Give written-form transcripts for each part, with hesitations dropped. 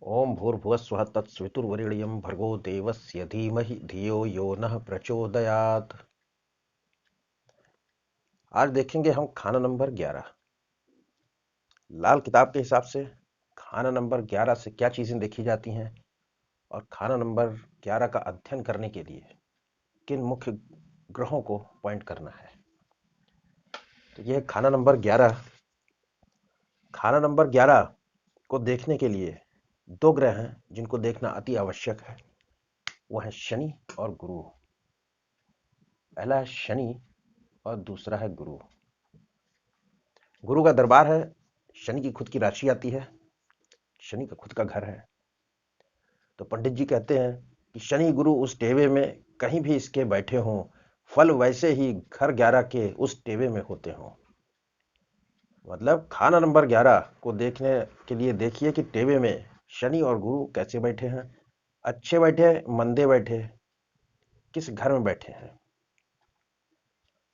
ओम भूर्भुवस्वः तत्सवितुर्वरेण्यं भर्गो देवस्य धीमहि धियो यो नः प्रचोदयात्। आज देखेंगे हम खाना नंबर 11। लाल किताब के हिसाब से खाना नंबर 11 से क्या चीजें देखी जाती हैं और खाना नंबर 11 का अध्ययन करने के लिए किन मुख्य ग्रहों को पॉइंट करना है। तो यह खाना नंबर 11। खाना नंबर 11 को देखने के लिए दो ग्रह हैं जिनको देखना अति आवश्यक है। वह है शनि और गुरु। पहला है शनि और दूसरा है गुरु। गुरु का दरबार है, शनि की खुद की राशि आती है, शनि का खुद का घर है। तो पंडित जी कहते हैं कि शनि गुरु उस टेवे में कहीं भी इसके बैठे हों, फल वैसे ही घर 11 के उस टेवे में होते हों। मतलब खाना नंबर 11 को देखने के लिए देखिए कि टेवे में शनि और गुरु कैसे बैठे हैं, अच्छे बैठे, मंदे बैठे, किस घर में बैठे हैं।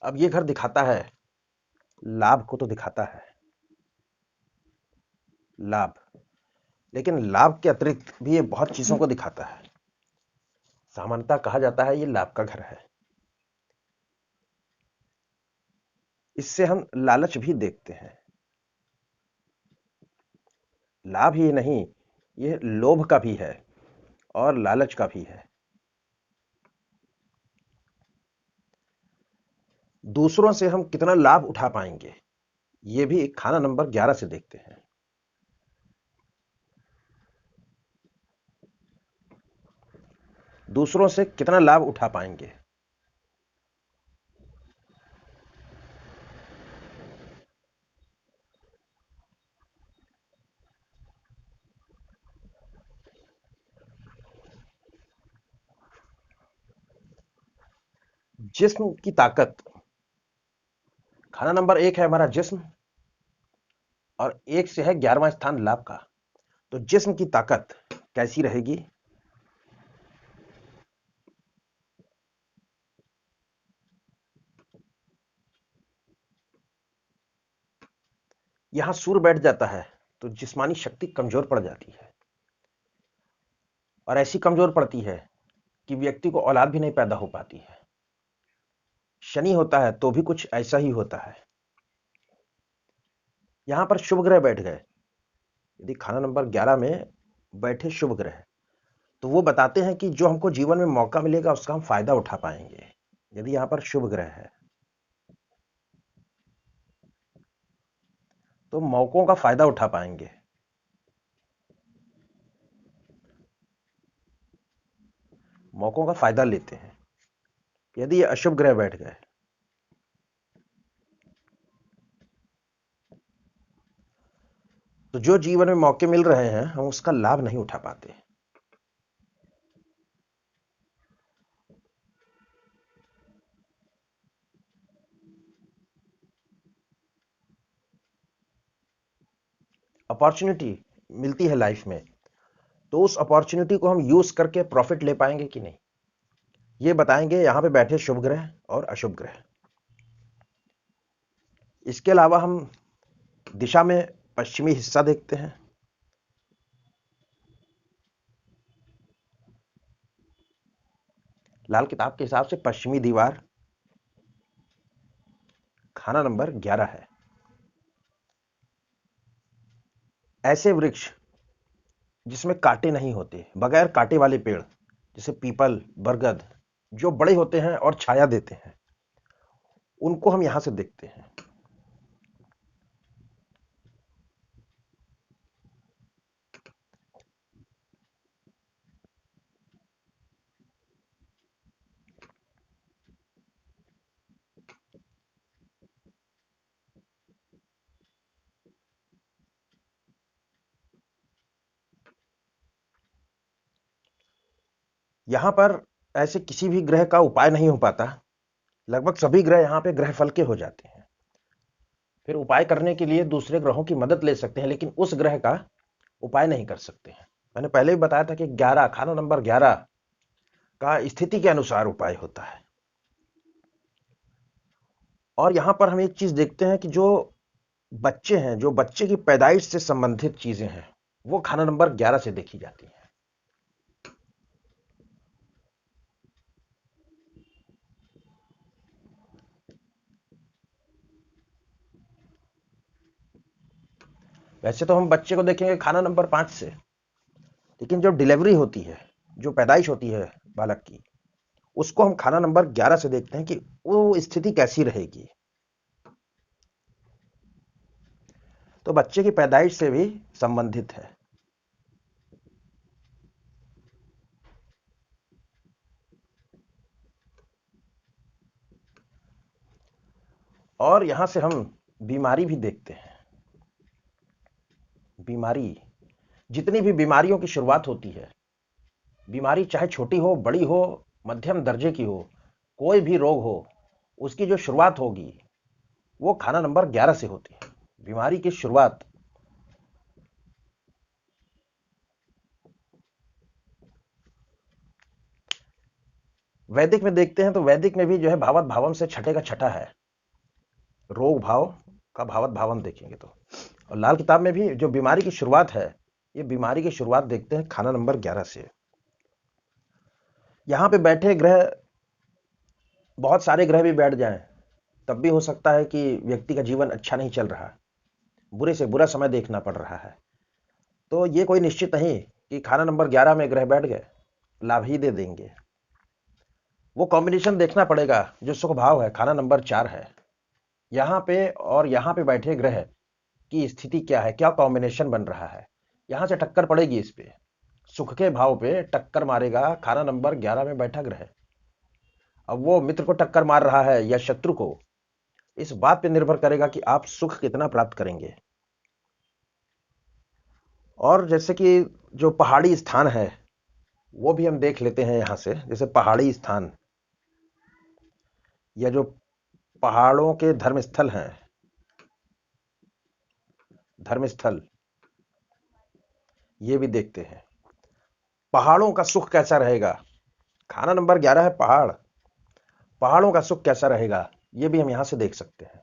अब ये घर दिखाता है लाभ को, तो दिखाता है लाभ, लेकिन लाभ के अतिरिक्त भी ये बहुत चीजों को दिखाता है। सामान्यतः कहा जाता है ये लाभ का घर है। इससे हम लालच भी देखते हैं। लाभ ही नहीं, ये लोभ का भी है और लालच का भी है। दूसरों से हम कितना लाभ उठा पाएंगे, ये भी खाना नंबर 11 से देखते हैं। दूसरों से कितना लाभ उठा पाएंगे। जिस्म की ताकत। खाना नंबर 1 है हमारा जिस्म और 1 से है 11वां स्थान लाभ का। तो जिस्म की ताकत कैसी रहेगी। यहां सूर्य बैठ जाता है तो जिस्मानी शक्ति कमजोर पड़ जाती है, और ऐसी कमजोर पड़ती है कि व्यक्ति को औलाद भी नहीं पैदा हो पाती है। शनि होता है तो भी कुछ ऐसा ही होता है। यहां पर शुभ ग्रह बैठ गए, यदि खाना नंबर 11 में बैठे शुभ ग्रह, तो वो बताते हैं कि जो हमको जीवन में मौका मिलेगा उसका हम फायदा उठा पाएंगे। यदि यहां पर शुभ ग्रह है तो मौकों का फायदा उठा पाएंगे। मौकों का फायदा लेते हैं। यदि ये अशुभ ग्रह बैठ गए तो जो जीवन में मौके मिल रहे हैं हम उसका लाभ नहीं उठा पाते। अपॉर्चुनिटी मिलती है लाइफ में, तो उस अपॉर्चुनिटी को हम यूज करके प्रॉफिट ले पाएंगे कि नहीं, ये बताएंगे यहां पे बैठे शुभ ग्रह और अशुभ ग्रह। इसके अलावा हम दिशा में पश्चिमी हिस्सा देखते हैं। लाल किताब के हिसाब से पश्चिमी दीवार खाना नंबर 11 है। ऐसे वृक्ष जिसमें कांटे नहीं होते, बगैर कांटे वाले पेड़ जैसे पीपल, बरगद, जो बड़े होते हैं और छाया देते हैं, उनको हम यहां से देखते हैं। यहां पर ऐसे किसी भी ग्रह का उपाय नहीं हो पाता। लगभग सभी ग्रह यहां पे ग्रह फल के हो जाते हैं। फिर उपाय करने के लिए दूसरे ग्रहों की मदद ले सकते हैं, लेकिन उस ग्रह का उपाय नहीं कर सकते हैं। मैंने पहले भी बताया था कि 11 खाना नंबर 11 का स्थिति के अनुसार उपाय होता है। और यहां पर हम एक चीज देखते हैं कि जो बच्चे हैं, जो बच्चे की पैदाइश से संबंधित चीजें हैं, वो खाना नंबर 11 से देखी जाती है। वैसे तो हम बच्चे को देखेंगे खाना नंबर 5 से, लेकिन जो डिलीवरी होती है, जो पैदाइश होती है बालक की, उसको हम खाना नंबर 11 से देखते हैं कि वो स्थिति कैसी रहेगी। तो बच्चे की पैदाइश से भी संबंधित है। और यहां से हम बीमारी भी देखते हैं। बीमारी, जितनी भी बीमारियों की शुरुआत होती है, बीमारी चाहे छोटी हो, बड़ी हो, मध्यम दर्जे की हो, कोई भी रोग हो, उसकी जो शुरुआत होगी वो खाना नंबर 11 से होती है। बीमारी की शुरुआत वैदिक में देखते हैं, तो वैदिक में भी जो है भावत भावम से छठे का छठा है। रोग भाव का भावत भावम देखेंगे तो, और लाल किताब में भी जो बीमारी की शुरुआत है, ये बीमारी की शुरुआत देखते हैं खाना नंबर 11 से। यहां पे बैठे ग्रह, बहुत सारे ग्रह भी बैठ जाएं, तब भी हो सकता है कि व्यक्ति का जीवन अच्छा नहीं चल रहा, बुरे से बुरा समय देखना पड़ रहा है। तो ये कोई निश्चित नहीं कि खाना नंबर 11 में ग्रह बैठ गए लाभ ही दे देंगे। वो कॉम्बिनेशन देखना पड़ेगा। जो सुख भाव है खाना नंबर 4 है, यहां पे और यहां पे बैठे ग्रह की स्थिति क्या है, क्या कॉम्बिनेशन बन रहा है, यहां से टक्कर पड़ेगी इस पे। सुख के भाव पे टक्कर मारेगा खाना नंबर 11 में बैठा ग्रह। अब वो मित्र को टक्कर मार रहा है या शत्रु को, इस बात पे निर्भर करेगा कि आप सुख कितना प्राप्त करेंगे। और जैसे कि जो पहाड़ी स्थान है वो भी हम देख लेते हैं यहां से। जैसे पहाड़ी स्थान या जो पहाड़ों के धर्मस्थल हैं, धर्मस्थल ये भी देखते हैं। पहाड़ों का सुख कैसा रहेगा, खाना नंबर 11 है पहाड़, पहाड़ों का सुख कैसा रहेगा, ये भी हम यहां से देख सकते हैं।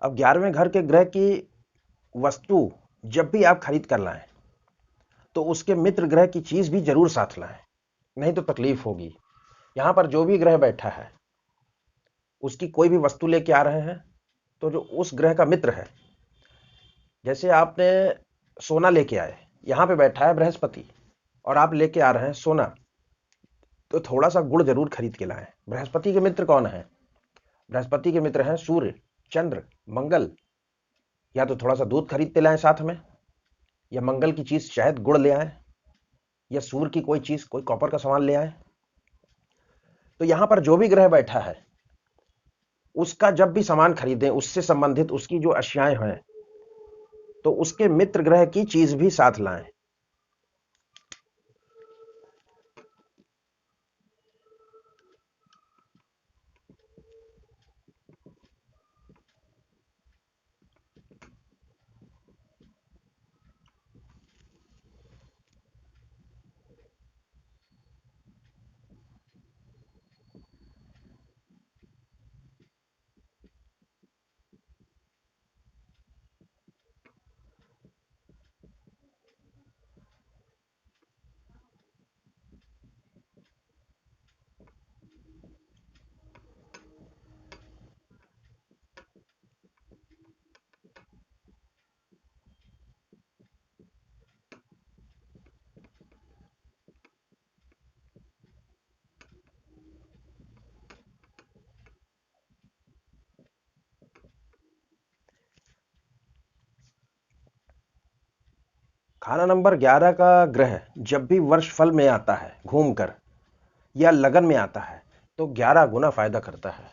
अब 11वें घर के ग्रह की वस्तु जब भी आप खरीद कर लाएं, तो उसके मित्र ग्रह की चीज भी जरूर साथ लाएं, नहीं तो तकलीफ होगी। यहां पर जो भी ग्रह बैठा है, उसकी कोई भी वस्तु लेके आ रहे हैं, तो जो उस ग्रह का मित्र है, जैसे आपने सोना लेके आए, यहां पे बैठा है बृहस्पति और आप लेके आ रहे हैं सोना, तो थोड़ा सा गुड़ जरूर खरीद के लाएं। बृहस्पति के मित्र कौन है? बृहस्पति के मित्र हैं सूर्य, चंद्र, मंगल। या तो थोड़ा सा दूध खरीदते लाएं साथ में, या मंगल की चीज शायद गुड़ ले आए, या सूर्य की कोई चीज, कोई कॉपर का सामान ले आए। तो यहां पर जो भी ग्रह बैठा है, उसका जब भी सामान खरीदें, उससे संबंधित उसकी जो अशियाएं हैं, तो उसके मित्र ग्रह की चीज भी साथ लाएं। खाना नंबर 11 का ग्रह जब भी वर्ष फल में आता है घूमकर, या लगन में आता है, तो 11 गुना फायदा करता है।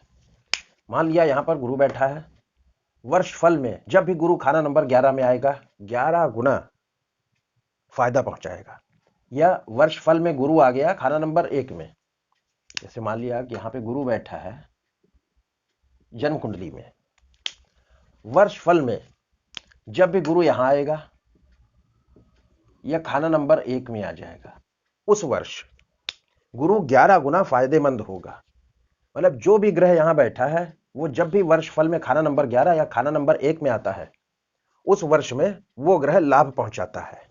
मान लिया यहां पर गुरु बैठा है, वर्ष फल में जब भी गुरु खाना नंबर 11 में आएगा, 11 गुना फायदा पहुंचाएगा। या वर्ष फल में गुरु आ गया खाना नंबर 1 में, जैसे मान लिया कि यहां पे गुरु बैठा है जन्म कुंडली में, वर्ष फल में जब भी गुरु यहां आएगा, यह खाना नंबर 1 में आ जाएगा। उस वर्ष गुरु 11 गुना फायदेमंद होगा। मतलब जो भी ग्रह यहां बैठा है वो जब भी वर्ष फल में खाना नंबर 11 या खाना नंबर 1 में आता है, उस वर्ष में वो ग्रह लाभ पहुंचाता है।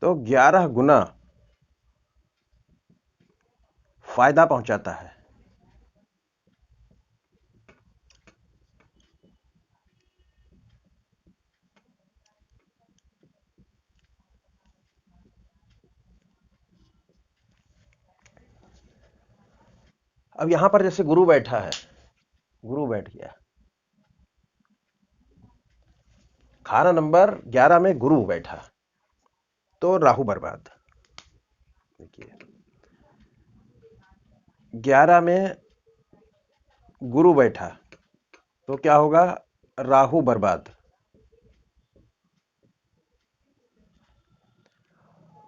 तो 11 गुना फायदा पहुंचाता है। अब यहां पर जैसे गुरु बैठा है, गुरु बैठ गया, खाना नंबर 11 में गुरु बैठा, तो राहु बर्बाद। देखिए 11 में गुरु बैठा तो क्या होगा, राहु बर्बाद।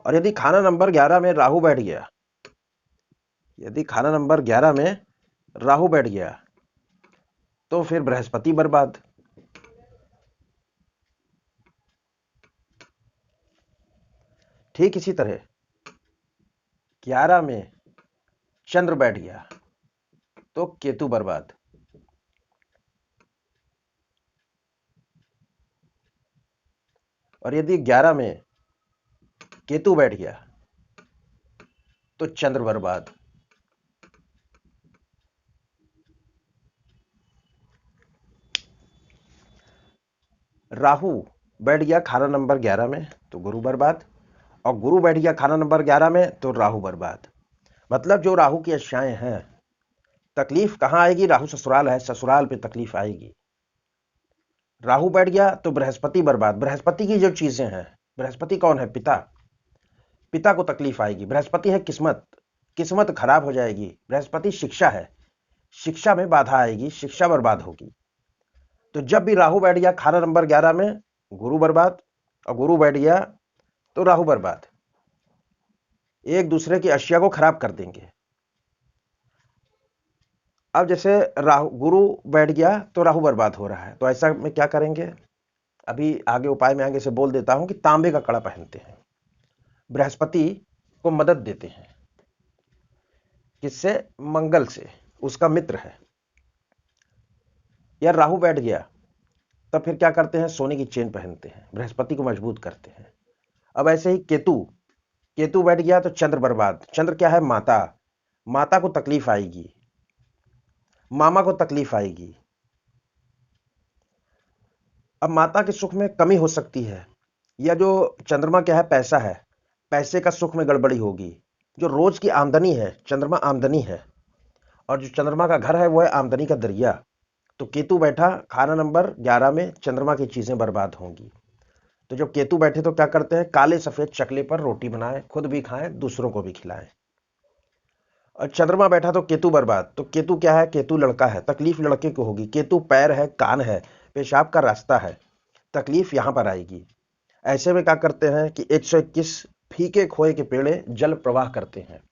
और यदि खाना नंबर 11 में राहु बैठ गया, यदि खाना नंबर 11 में राहु बैठ गया तो फिर बृहस्पति बर्बाद। ठीक इसी तरह 11 में चंद्र बैठ गया तो केतु बर्बाद। और यदि 11 में केतु बैठ गया तो चंद्र बर्बाद। राहु बैठ गया खाना नंबर 11 में तो गुरु बर्बाद, और गुरु बैठ गया खाना नंबर 11 में तो राहु बर्बाद। मतलब जो राहु की अशाएं हैं, तकलीफ कहां आएगी, राहु ससुराल है, ससुराल पे तकलीफ आएगी। राहु बैठ गया तो बृहस्पति बर्बाद। बृहस्पति की जो चीजें हैं, बृहस्पति कौन है, पिता, पिता को तकलीफ आएगी। बृहस्पति है किस्मत, किस्मत खराब हो जाएगी। बृहस्पति शिक्षा है, शिक्षा में बाधा आएगी, शिक्षा बर्बाद होगी। तो जब भी राहु बैठ गया खाना नंबर 11 में, गुरु बर्बाद, और गुरु बैठ गया तो राहु बर्बाद। एक दूसरे की अशिया को खराब कर देंगे। अब जैसे राहु गुरु बैठ गया तो राहु बर्बाद हो रहा है, तो ऐसा में क्या करेंगे, अभी आगे उपाय में आगे से बोल देता हूं कि तांबे का कड़ा पहनते हैं, बृहस्पति को मदद देते हैं। किससे, मंगल से, उसका मित्र है। या राहु बैठ गया तब फिर क्या करते हैं, सोने की चेन पहनते हैं, बृहस्पति को मजबूत करते हैं। अब ऐसे ही केतु, केतु बैठ गया तो चंद्र बर्बाद। चंद्र क्या है, माता, माता को तकलीफ आएगी, मामा को तकलीफ आएगी। अब माता के सुख में कमी हो सकती है, या जो चंद्रमा क्या है, पैसा है, पैसे का सुख में गड़बड़ी होगी। जो रोज की आमदनी है, चंद्रमा आमदनी है, और जो चंद्रमा का घर है वो है आमदनी का दरिया। तो केतु बैठा खाना नंबर 11 में, चंद्रमा की चीजें बर्बाद होंगी। तो जब केतु बैठे तो क्या करते हैं, काले सफेद चकले पर रोटी बनाएं, खुद भी खाएं, दूसरों को भी खिलाएं। और चंद्रमा बैठा तो केतु बर्बाद। तो केतु क्या है, केतु लड़का है, तकलीफ लड़के को होगी। केतु पैर है, कान है, पेशाब का रास्ता है, तकलीफ यहां पर आएगी। ऐसे में क्या करते हैं कि 121 फीके खोए के पेड़े जल प्रवाह करते हैं।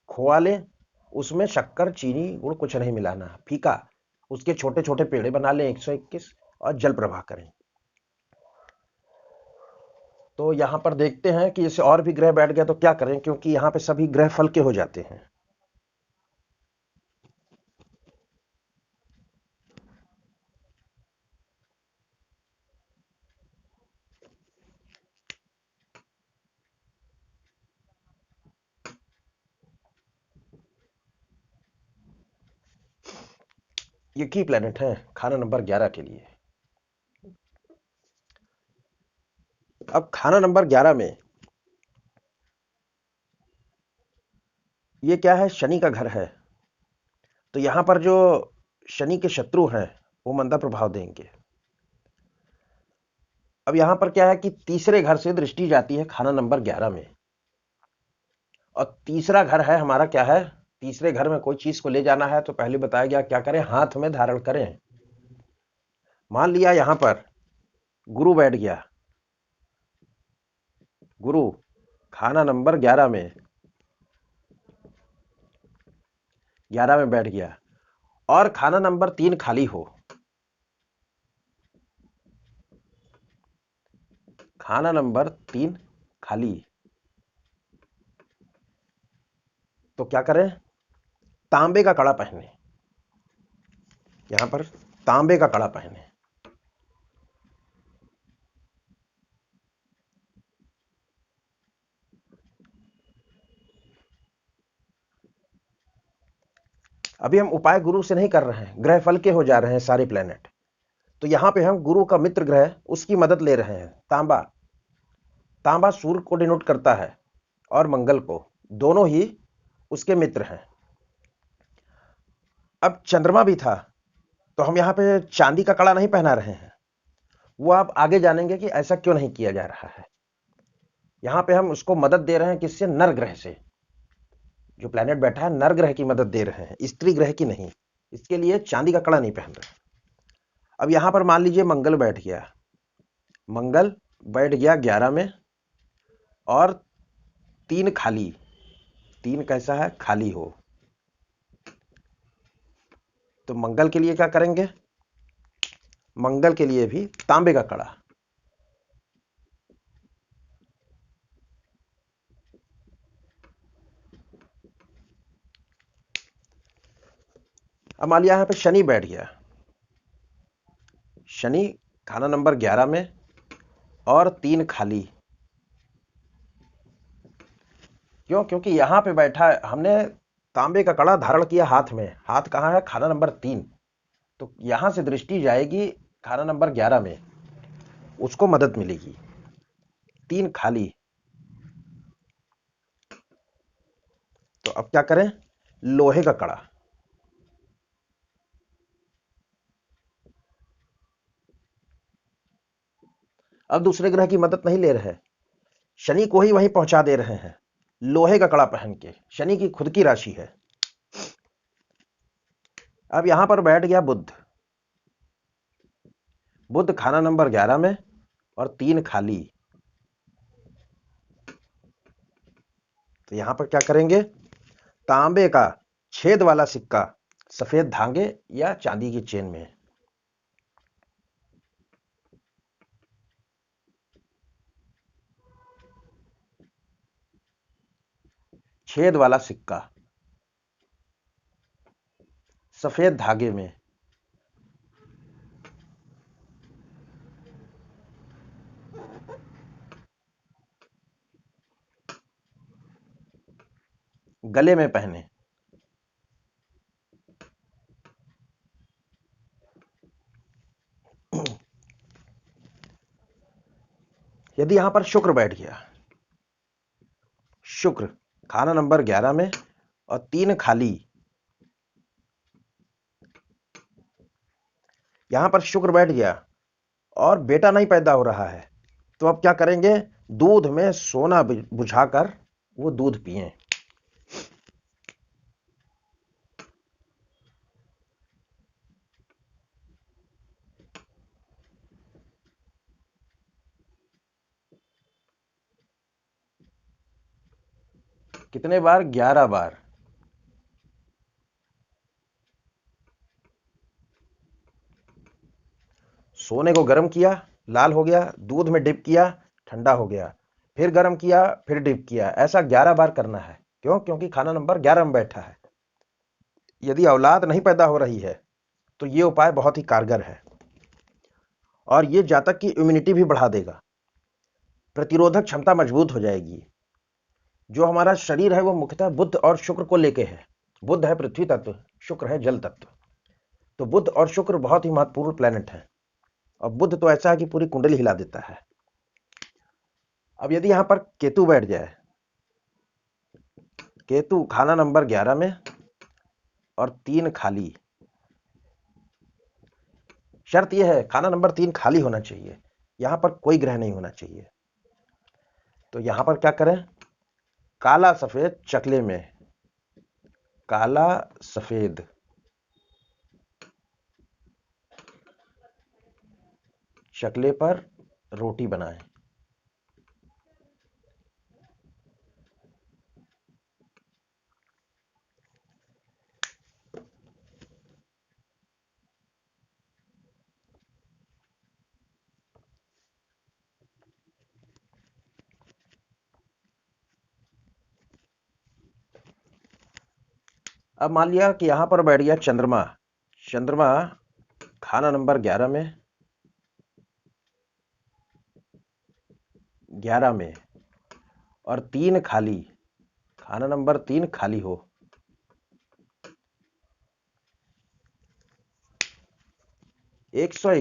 खोआ लें, उसमें शक्कर चीनी गुड़ कुछ नहीं मिलाना, फीका, उसके छोटे छोटे पेड़े बना लें 121 और जल प्रवाह करें। तो यहां पर देखते हैं कि जैसे और भी ग्रह बैठ गया तो क्या करें, क्योंकि यहां पे सभी ग्रह फल के हो जाते हैं। ये की प्लेनेट है खाना नंबर 11 के लिए। अब खाना नंबर 11 में ये क्या है, शनि का घर है, तो यहां पर जो शनि के शत्रु हैं वो मंदा प्रभाव देंगे। अब यहां पर क्या है कि तीसरे घर से दृष्टि जाती है खाना नंबर 11 में, और तीसरा घर है हमारा क्या है, तीसरे घर में कोई चीज को ले जाना है तो पहले बताया गया क्या करें, हाथ में धारण करें। मान लिया यहां पर गुरु बैठ गया, गुरु खाना नंबर 11 में, 11 में बैठ गया और खाना नंबर 3 खाली हो, खाना नंबर 3 खाली, तो क्या करें, तांबे का कड़ा पहने, यहां पर तांबे का कड़ा पहने। अभी हम उपाय गुरु से नहीं कर रहे हैं, ग्रह फल के हो जा रहे हैं सारे प्लेनेट, तो यहां पे हम गुरु का मित्र ग्रह उसकी मदद ले रहे हैं। तांबा, तांबा सूर्य को डिनोट करता है और मंगल को, दोनों ही उसके मित्र हैं। अब चंद्रमा भी था, तो हम यहां पे चांदी का कड़ा नहीं पहना रहे हैं, वो आप आगे जानेंगे कि ऐसा क्यों नहीं किया जा रहा है। यहां पे हम उसको मदद दे रहे हैं, किससे, नर ग्रह से, जो प्लेनेट बैठा है नर ग्रह की मदद दे रहे हैं, स्त्री ग्रह की नहीं, इसके लिए चांदी का कड़ा नहीं पहन रहे। अब यहां पर मान लीजिए मंगल बैठ गया, मंगल बैठ गया 11 में और 3 खाली, 3 कैसा है, खाली हो, तो मंगल के लिए क्या करेंगे, मंगल के लिए भी तांबे का कड़ा। अब मान लिया यहां पे शनि बैठ गया, शनि खाना नंबर 11 में और 3 खाली, क्यों, क्योंकि यहां पे बैठा है, हमने तांबे का कड़ा धारण किया हाथ में, हाथ कहां है, खाना नंबर 3, तो यहां से दृष्टि जाएगी खाना नंबर 11 में, उसको मदद मिलेगी। 3 खाली, तो अब क्या करें, लोहे का कड़ा। अब दूसरे ग्रह की मदद नहीं ले रहे, शनि को ही वहीं पहुंचा दे रहे हैं, लोहे का कड़ा पहन के, शनि की खुद की राशि है। अब यहां पर बैठ गया बुध, बुध खाना नंबर 11 में और 3 खाली, तो यहां पर क्या करेंगे, तांबे का छेद वाला सिक्का सफेद धागे या चांदी की चेन में, छेद वाला सिक्का सफेद धागे में, गले में पहने। यदि यहां पर शुक्र बैठ गया, शुक्र खाना नंबर 11 में और 3 खाली, यहां पर शुक्र बैठ गया और बेटा नहीं पैदा हो रहा है, तो अब क्या करेंगे, दूध में सोना बुझाकर वो दूध पिए। कितने बार, 11 बार। सोने को गर्म किया, लाल हो गया, दूध में डिप किया, ठंडा हो गया, फिर गर्म किया, फिर डिप किया, ऐसा 11 बार करना है। क्यों, क्योंकि खाना नंबर 11 में बैठा है। यदि औलाद नहीं पैदा हो रही है तो ये उपाय बहुत ही कारगर है, और ये जातक की इम्यूनिटी भी बढ़ा देगा, प्रतिरोधक क्षमता मजबूत हो जाएगी। जो हमारा शरीर है वो मुख्यतः बुध और शुक्र को लेके है, बुध है पृथ्वी तत्व, शुक्र है जल तत्व, तो बुध और शुक्र बहुत ही महत्वपूर्ण प्लेनेट है, और बुध तो ऐसा है कि पूरी कुंडली हिला देता है। अब यदि यहां पर केतु बैठ जाए, केतु खाना नंबर 11 में और 3 खाली। शर्त यह है खाना नंबर 3 खाली होना चाहिए, यहां पर कोई ग्रह नहीं होना चाहिए। तो यहां पर क्या करें, काला सफेद चकले में, काला सफेद चकले पर रोटी बनाएं। अब मान लिया कि यहां पर बैठ गया चंद्रमा। चंद्रमा खाना नंबर 11 में, 11 में और 3 खाली, खाना नंबर 3 खाली हो। एक सौ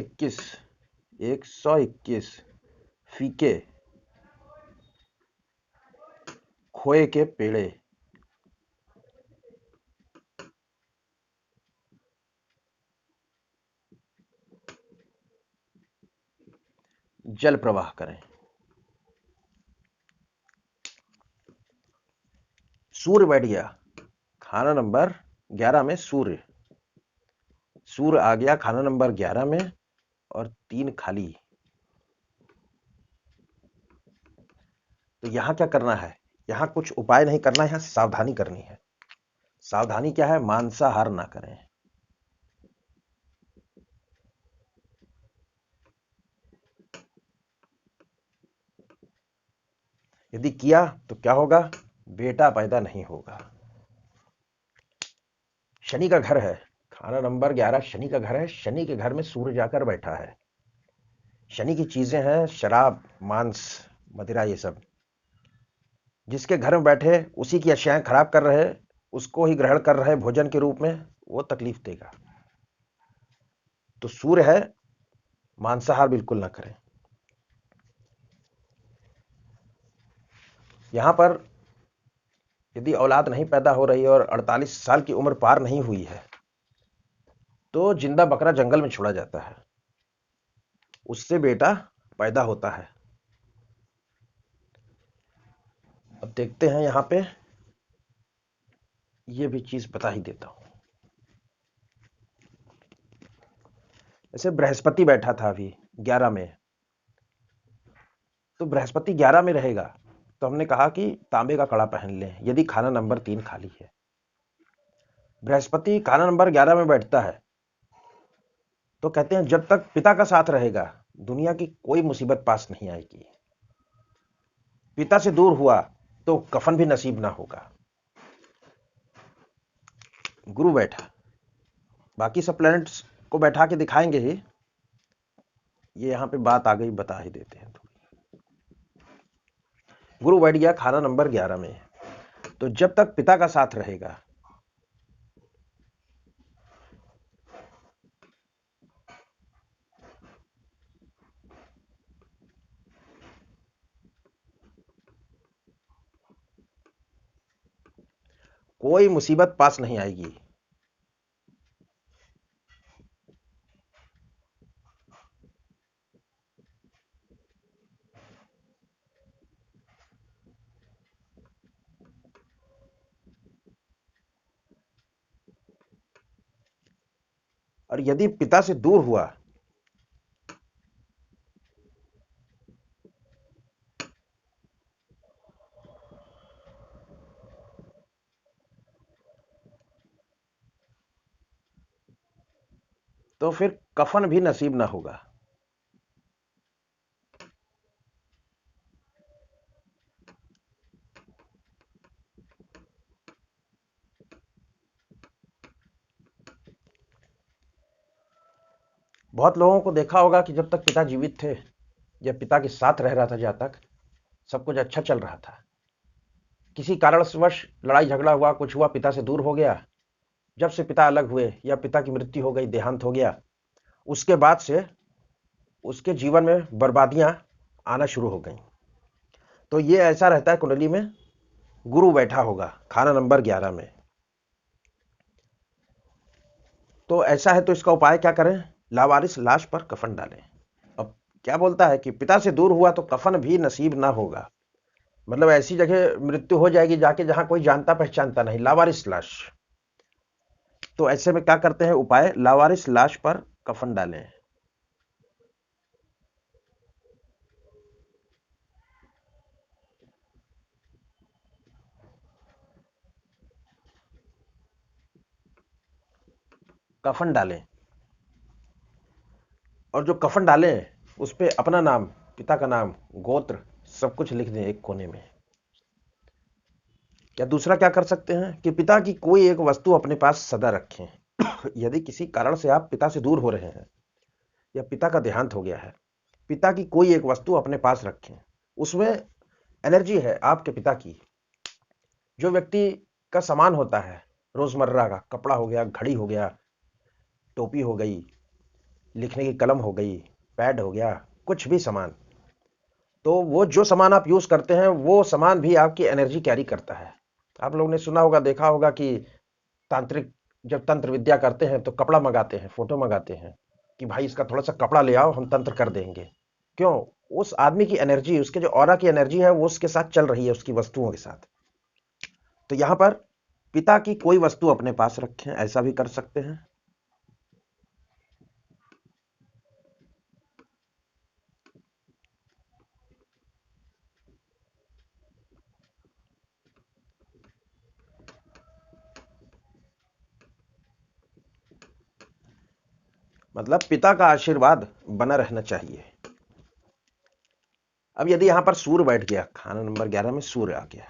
इक्कीस फीके खोए के पेड़े। जल प्रवाह करें। सूर्य बैठ गया खाना नंबर 11 में, सूर्य आ गया खाना नंबर 11 में और 3 खाली। तो यहां क्या करना है, यहां कुछ उपाय नहीं करना है, यहां सावधानी करनी है। सावधानी क्या है, मांसाहार ना करें। यदि किया तो क्या होगा, बेटा पैदा नहीं होगा। शनि का घर है, खाना नंबर 11 शनि का घर है। शनि के घर में सूर्य जाकर बैठा है। शनि की चीजें हैं शराब, मांस, मदिरा, ये सब। जिसके घर में बैठे उसी की अशियाएं खराब कर रहे, उसको ही ग्रहण कर रहे भोजन के रूप में, वो तकलीफ देगा। तो सूर्य है, मांसाहार बिल्कुल ना करें। यहां पर यदि औलाद नहीं पैदा हो रही और 48 साल की उम्र पार नहीं हुई है तो जिंदा बकरा जंगल में छोड़ा जाता है, उससे बेटा पैदा होता है। अब देखते हैं यहां पे, ये भी चीज बता ही देता हूं। जैसे बृहस्पति बैठा था अभी 11 में, तो बृहस्पति 11 में रहेगा तो हमने कहा कि तांबे का कड़ा पहन लें यदि खाना नंबर 3 खाली है। बृहस्पति खाना नंबर 11 में बैठता है तो कहते हैं जब तक पिता का साथ रहेगा दुनिया की कोई मुसीबत पास नहीं आएगी। पिता से दूर हुआ तो कफन भी नसीब ना होगा। गुरु बैठा, बाकी सब प्लैनेट्स को बैठा के दिखाएंगे ही, ये यहां पे बात आ गई, बता ही देते हैं। गुरु बैठ गया खाना नंबर 11 में, तो जब तक पिता का साथ रहेगा कोई मुसीबत पास नहीं आएगी। और यदि पिता से दूर हुआ तो फिर कफन भी नसीब ना होगा। बहुत लोगों को देखा होगा कि जब तक पिता जीवित थे या पिता के साथ रह रहा था, जहां तक सब कुछ अच्छा चल रहा था, किसी कारणवश लड़ाई झगड़ा हुआ, कुछ हुआ, पिता से दूर हो गया, जब से पिता अलग हुए या पिता की मृत्यु हो गई, देहांत हो गया, उसके बाद से उसके जीवन में बर्बादियां आना शुरू हो गई। तो ये ऐसा रहता है कुंडली में गुरु बैठा होगा खाना नंबर 11 में, तो ऐसा है तो इसका उपाय क्या करें? लावारिस लाश पर कफन डालें। अब क्या बोलता है कि पिता से दूर हुआ तो कफन भी नसीब ना होगा, मतलब ऐसी जगह मृत्यु हो जाएगी जाके जहां कोई जानता पहचानता नहीं, लावारिस लाश। तो ऐसे में क्या करते हैं उपाय? लावारिस लाश पर कफन डालें। कफन डालें और जो कफन डालें उस पे अपना नाम, पिता का नाम, गोत्र सब कुछ लिख दें एक कोने में। या दूसरा क्या कर सकते हैं कि पिता की कोई एक वस्तु अपने पास सदा रखें। यदि किसी कारण से आप पिता से दूर हो रहे हैं या पिता का देहांत हो गया है, पिता की कोई एक वस्तु अपने पास रखें। उसमें एनर्जी है आपके पिता की। जो व्यक्ति का सामान होता है रोजमर्रा का, कपड़ा हो गया, घड़ी हो गया, टोपी हो गई, लिखने की कलम हो गई, पैड हो गया, कुछ भी सामान, तो वो जो सामान आप यूज करते हैं वो सामान भी आपकी एनर्जी कैरी करता है। आप लोगों ने सुना होगा, देखा होगा कि तांत्रिक जब तंत्र विद्या करते हैं तो कपड़ा मंगाते हैं, फोटो मंगाते हैं कि भाई इसका थोड़ा सा कपड़ा ले आओ, हम तंत्र कर देंगे। क्यों? उस आदमी की एनर्जी, उसके जो ऑरा की एनर्जी है वो उसके साथ चल रही है, उसकी वस्तुओं के साथ। तो यहां पर पिता की कोई वस्तु अपने पास रखें, ऐसा भी कर सकते हैं। मतलब पिता का आशीर्वाद बना रहना चाहिए। अब यदि यहां पर सूर्य बैठ गया, खाना नंबर 11 में सूर्य आ गया,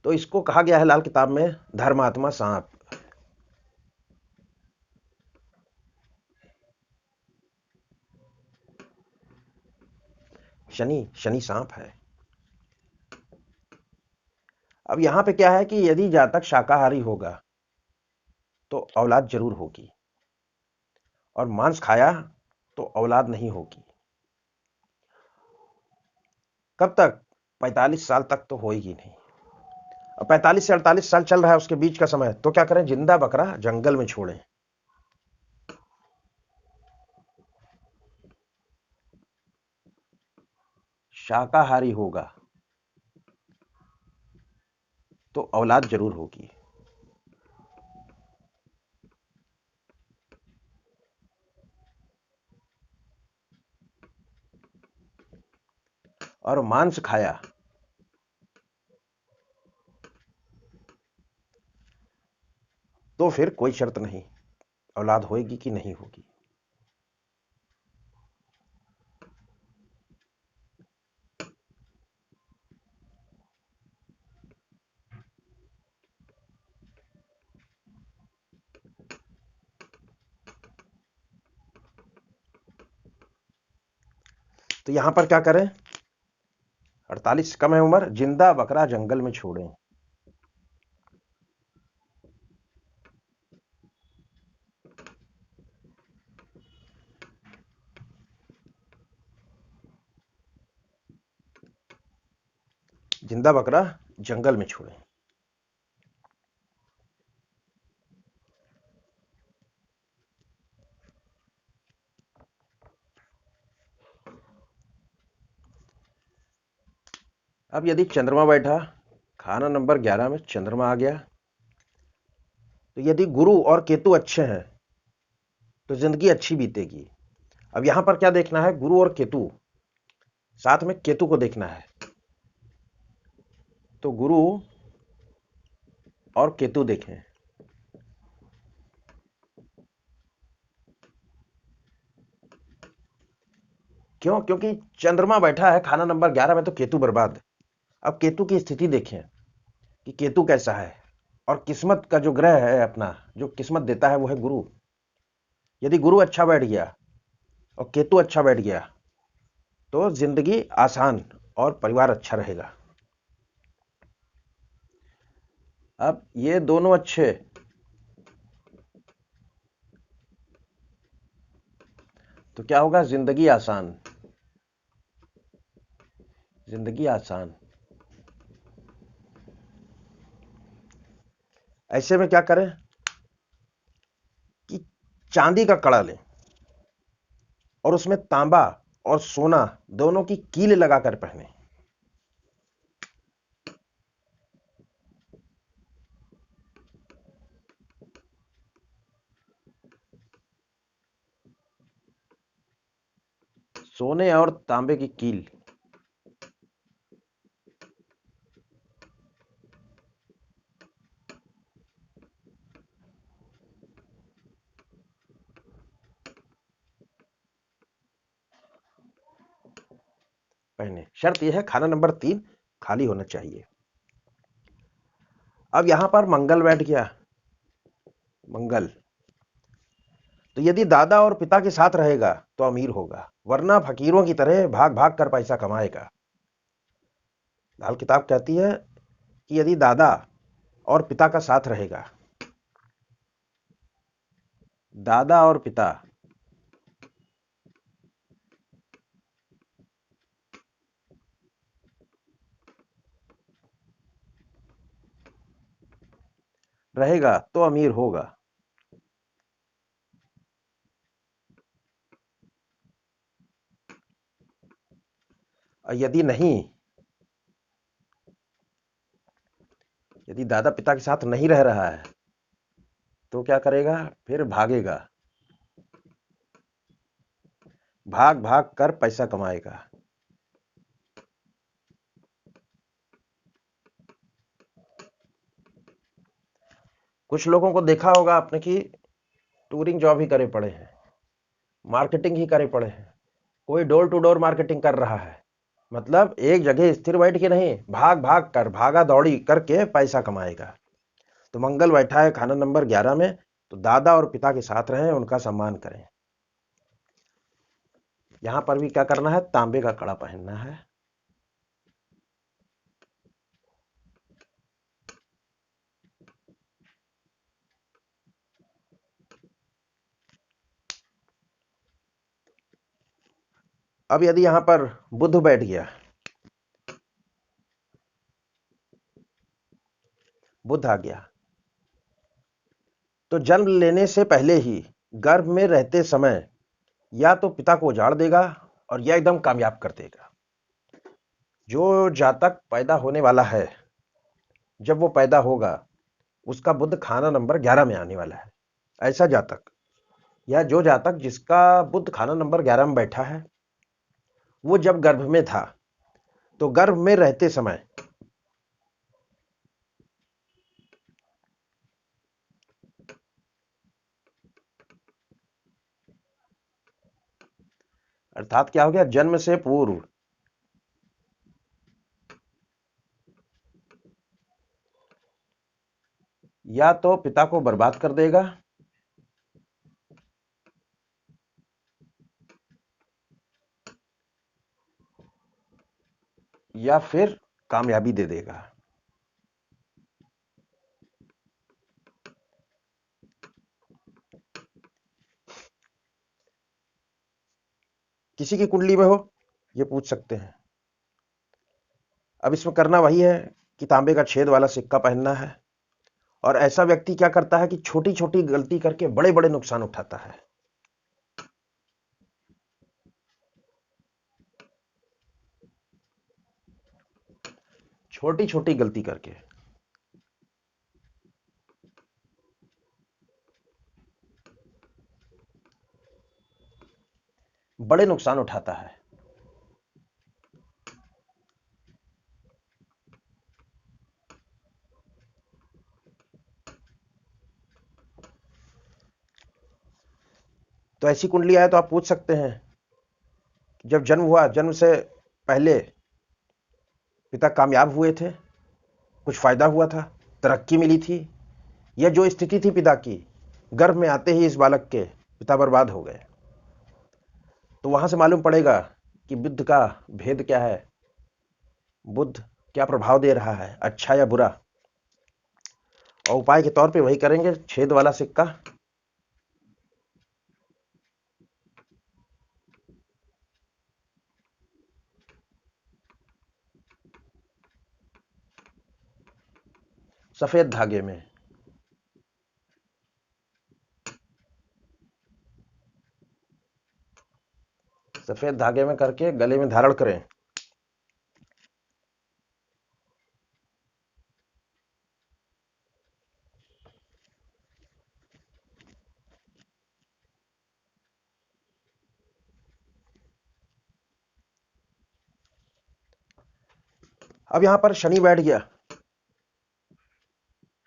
तो इसको कहा गया है लाल किताब में धर्मात्मा सांप। शनि, शनि सांप है। अब यहां पे क्या है कि यदि जातक शाकाहारी होगा तो औलाद जरूर होगी, और मांस खाया तो औलाद नहीं होगी। कब तक? 45 साल तक तो होगी नहीं। अब 45 से 48 साल चल रहा है उसके बीच का समय, तो क्या करें? जिंदा बकरा जंगल में छोड़ें। शाकाहारी होगा तो औलाद जरूर होगी। और मांस खाया तो फिर कोई शर्त नहीं, औलाद होगी कि नहीं होगी। तो यहां पर क्या करें? 48 कम है उम्र, जिंदा बकरा जंगल में छोड़ें। जिंदा बकरा जंगल में छोड़ें। अब यदि चंद्रमा बैठा, खाना नंबर 11 में चंद्रमा आ गया, तो यदि गुरु और केतु अच्छे हैं तो जिंदगी अच्छी बीतेगी। अब यहां पर क्या देखना है? गुरु और केतु, साथ में केतु को देखना है। तो गुरु और केतु देखें। क्यों? क्योंकि चंद्रमा बैठा है खाना नंबर 11 में तो केतु बर्बाद। अब केतु की स्थिति देखें कि केतु कैसा है, और किस्मत का जो ग्रह है अपना, जो किस्मत देता है वो है गुरु। यदि गुरु अच्छा बैठ गया और केतु अच्छा बैठ गया तो जिंदगी आसान और परिवार अच्छा रहेगा। अब ये दोनों अच्छे, तो क्या होगा? जिंदगी आसान। जिंदगी आसान। ऐसे में क्या करें कि चांदी का कड़ा लें और उसमें तांबा और सोना दोनों की कील लगाकर पहने। सोने और तांबे की कील। पहने। शर्त यह है खाना नंबर 3 खाली होना चाहिए। अब यहां पर मंगल बैठ गया। मंगल तो यदि दादा और पिता के साथ रहेगा तो अमीर होगा, वरना फकीरों की तरह भाग भाग कर पैसा कमाएगा। लाल किताब कहती है कि यदि दादा और पिता का साथ रहेगा, दादा और पिता रहेगा तो अमीर होगा। और यदि नहीं, यदि दादा पिता के साथ नहीं रह रहा है तो क्या करेगा, फिर भागेगा, भाग भाग कर पैसा कमाएगा। कुछ लोगों को देखा होगा आपने कि टूरिंग जॉब ही करे पड़े हैं, मार्केटिंग ही करे पड़े हैं। कोई डोर टू डोर मार्केटिंग कर रहा है, मतलब एक जगह स्थिर बैठ के नहीं, भाग भाग कर, भागा दौड़ी करके पैसा कमाएगा। तो मंगल बैठा है खाना नंबर 11 में, तो दादा और पिता के साथ रहें, उनका सम्मान करें। यहां पर भी क्या करना है, तांबे का कड़ा पहनना है। अब यदि यहां पर बुध बैठ गया, बुध आ गया, तो जन्म लेने से पहले ही गर्भ में रहते समय या तो पिता को उजाड़ देगा और या एकदम कामयाब कर देगा। जो जातक पैदा होने वाला है, जब वो पैदा होगा, उसका बुध खाना नंबर 11 में आने वाला है। ऐसा जातक या जो जातक जिसका बुध खाना नंबर 11 में बैठा है, वो जब गर्भ में था तो गर्भ में रहते समय अर्थात क्या हो गया, जन्म से पूर्व या तो पिता को बर्बाद कर देगा या फिर कामयाबी दे देगा। किसी की कुंडली में हो, ये पूछ सकते हैं। अब इसमें करना वही है कि तांबे का छेद वाला सिक्का पहनना है। और ऐसा व्यक्ति क्या करता है कि छोटी छोटी गलती करके बड़े बड़े नुकसान उठाता है। छोटी छोटी गलती करके बड़े नुकसान उठाता है। तो ऐसी कुंडली आए तो आप पूछ सकते हैं, जब जन्म हुआ, जन्म से पहले पिता कामयाब हुए थे, कुछ फायदा हुआ था, तरक्की मिली थी, या जो स्थिति थी पिता की, गर्भ में आते ही इस बालक के पिता बर्बाद हो गए। तो वहां से मालूम पड़ेगा कि बुद्ध का भेद क्या है, बुद्ध क्या प्रभाव दे रहा है, अच्छा या बुरा। और उपाय के तौर पे वही करेंगे, छेद वाला सिक्का। सफेद धागे में। सफेद धागे में करके गले में धारण करें। अब यहां पर शनि बैठ गया।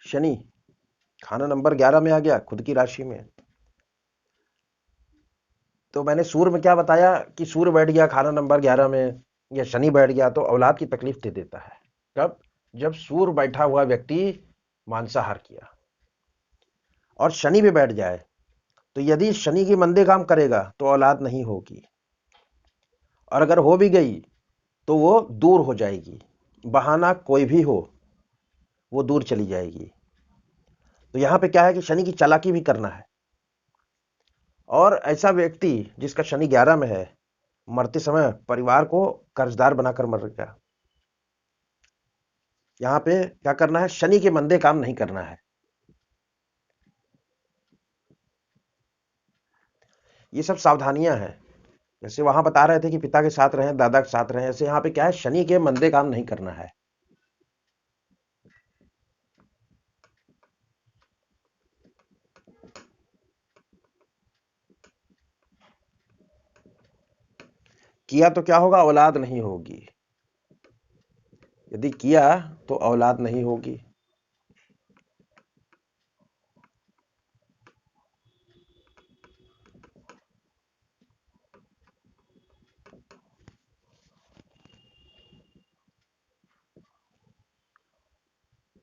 शनि खाना नंबर 11 में आ गया, खुद की राशि में। तो मैंने सूर्य में क्या बताया कि सूर्य बैठ गया खाना नंबर 11 में, या शनि बैठ गया तो औलाद की तकलीफ दे देता है। कब? जब सूर्य बैठा हुआ व्यक्ति मांसाहार किया और शनि भी बैठ जाए, तो यदि शनि के मंदे काम करेगा तो औलाद नहीं होगी, और अगर हो भी गई तो वो दूर हो जाएगी। बहाना कोई भी हो, वो दूर चली जाएगी। तो यहां पे क्या है कि शनि की चालाकी भी करना है। और ऐसा व्यक्ति जिसका शनि 11 में है, मरते समय परिवार को कर्जदार बनाकर मरेगा। यहां पे क्या करना है? शनि के मंदे काम नहीं करना है। ये सब सावधानियां हैं। जैसे वहां बता रहे थे कि पिता के साथ रहें, दादा के साथ रहें, ऐसे यहां पे क्या है, शनि के मंदे काम नहीं करना है। किया तो क्या होगा? औलाद नहीं होगी। यदि किया तो औलाद नहीं होगी।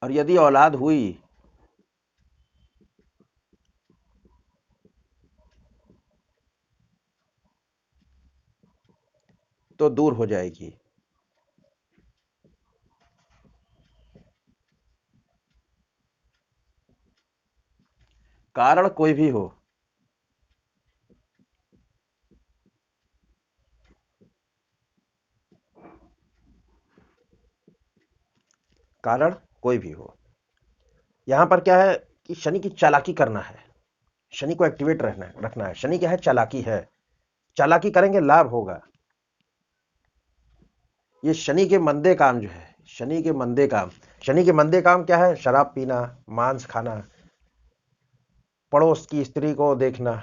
और यदि औलाद हुई तो दूर हो जाएगी। कारण कोई भी हो, कारण कोई भी हो। यहां पर क्या है कि शनि की चालाकी करना है, शनि को एक्टिवेट रखना है। शनि क्या है? चालाकी है। चालाकी करेंगे, लाभ होगा। ये शनि के मंदे काम जो है, शनि के मंदे काम, शनि के मंदे काम क्या है? शराब पीना, मांस खाना, पड़ोस की स्त्री को देखना,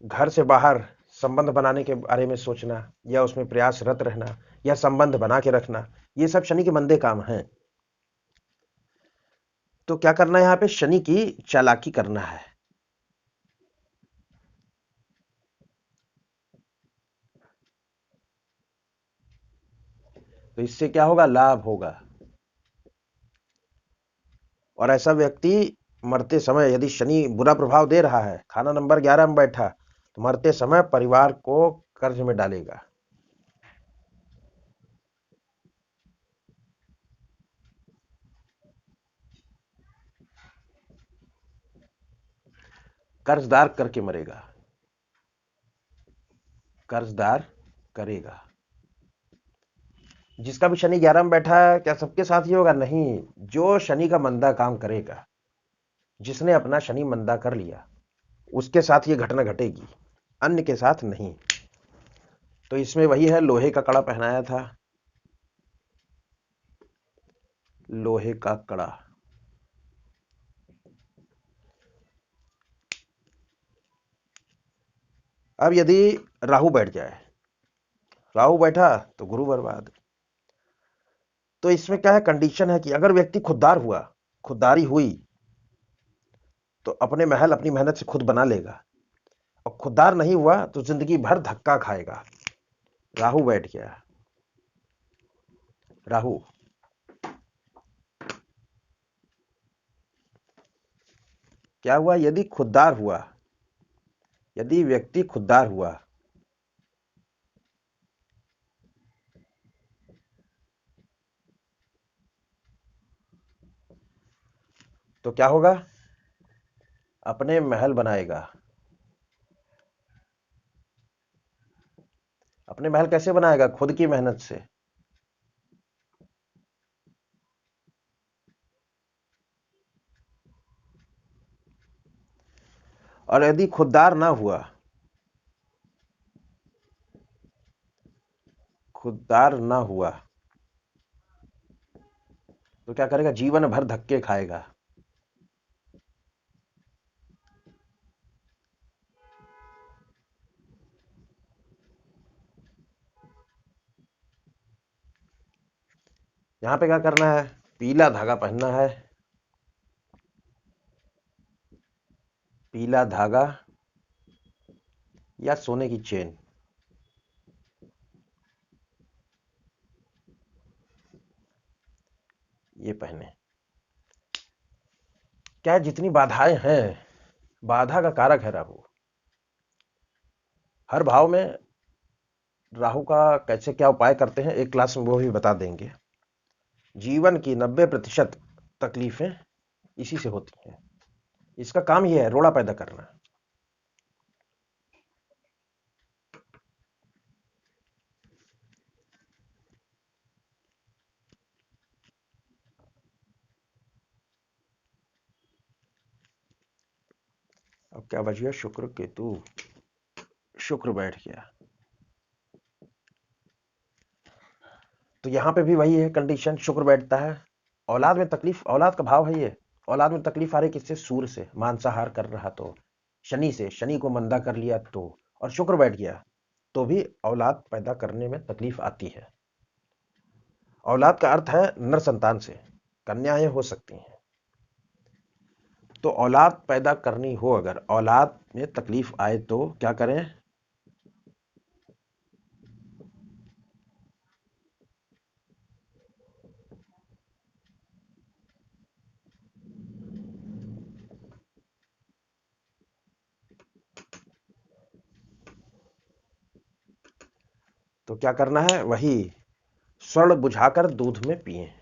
घर से बाहर संबंध बनाने के बारे में सोचना, या उसमें प्रयासरत रहना, या संबंध बना के रखना, ये सब शनि के मंदे काम हैं। तो क्या करना है? यहां पे शनि की चालाकी करना है। तो इससे क्या होगा? लाभ होगा। और ऐसा व्यक्ति मरते समय, यदि शनि बुरा प्रभाव दे रहा है, खाना नंबर 11 में बैठा, तो मरते समय परिवार को कर्ज में डालेगा। कर्जदार करके मरेगा। कर्जदार करेगा। जिसका भी शनि 11 में बैठा है, क्या सबके साथ ही होगा? नहीं। जो शनि का मंदा काम करेगा, जिसने अपना शनि मंदा कर लिया, उसके साथ ये घटना घटेगी, अन्य के साथ नहीं। तो इसमें वही है, लोहे का कड़ा पहनाया था। लोहे का कड़ा। अब यदि राहु बैठ जाए, राहु बैठा तो गुरु बर्बाद। तो इसमें क्या है? कंडीशन है कि अगर व्यक्ति खुददार हुआ, खुददारी हुई, तो अपने महल अपनी मेहनत से खुद बना लेगा, और खुददार नहीं हुआ तो जिंदगी भर धक्का खाएगा। राहु बैठ गया। राहु क्या हुआ? यदि खुददार हुआ, यदि व्यक्ति खुददार हुआ, तो क्या होगा? अपने महल बनाएगा। अपने महल कैसे बनाएगा? खुद की मेहनत से। और यदि खुददार ना हुआ, खुददार ना हुआ तो क्या करेगा? जीवन भर धक्के खाएगा। यहां पे क्या करना है? पीला धागा पहनना है, पीला धागा या सोने की चेन, ये पहने। क्या है, जितनी बाधाएं हैं, बाधा का कारक है राहु। हर भाव में राहु का कैसे क्या उपाय करते हैं एक क्लास में वो भी बता देंगे। जीवन की 90% तकलीफें इसी से होती हैं। इसका काम ये है, रोड़ा पैदा करना। अब क्या बच गया? शुक्र केतु। शुक्र बैठ गया, तो यहां पे भी वही है कंडीशन, शुक्र बैठता है। औलाद में तकलीफ, औलाद का भाव है ये। औलाद में तकलीफ आ रही किससे? सूर्य से। मांसाहार कर रहा तो शनि से, शनि को मंदा कर लिया तो, और शुक्र बैठ गया तो भी औलाद पैदा करने में तकलीफ आती है। औलाद का अर्थ है नर संतान से, कन्याएं हो सकती हैं। तो औलाद पैदा करनी हो, अगर औलाद में तकलीफ आए तो क्या करें? तो क्या करना है? वही स्वर्ण बुझाकर दूध में पिए।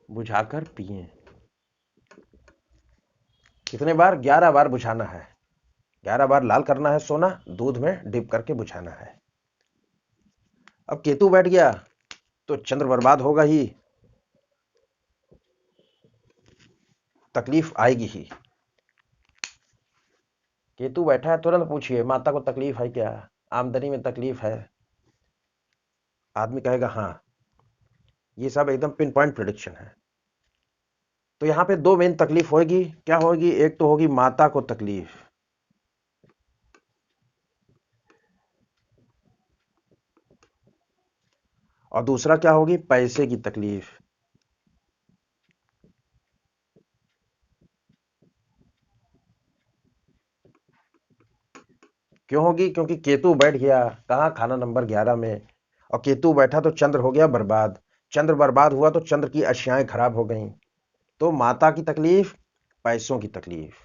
बुझाकर पिए। कितने बार? 11 बार बुझाना है। 11 बार लाल करना है सोना, दूध में डिप करके बुझाना है। अब केतु बैठ गया तो चंद्र बर्बाद होगा ही, तकलीफ आएगी ही। केतु बैठा है, तुरंत पूछिए माता को तकलीफ है क्या, आमदनी में तकलीफ है? आदमी कहेगा हाँ। ये सब एकदम पिन पॉइंट प्रिडिक्शन है। तो यहां पे दो मेन तकलीफ होगी। क्या होगी? एक तो होगी माता को तकलीफ, और दूसरा क्या होगी? पैसे की तकलीफ। क्यों होगी? क्योंकि केतु बैठ गया कहाँ? खाना नंबर 11 में। और केतु बैठा तो चंद्र हो गया बर्बाद। चंद्र बर्बाद हुआ तो चंद्र की अशियाएं खराब हो गई। तो माता की तकलीफ, पैसों की तकलीफ,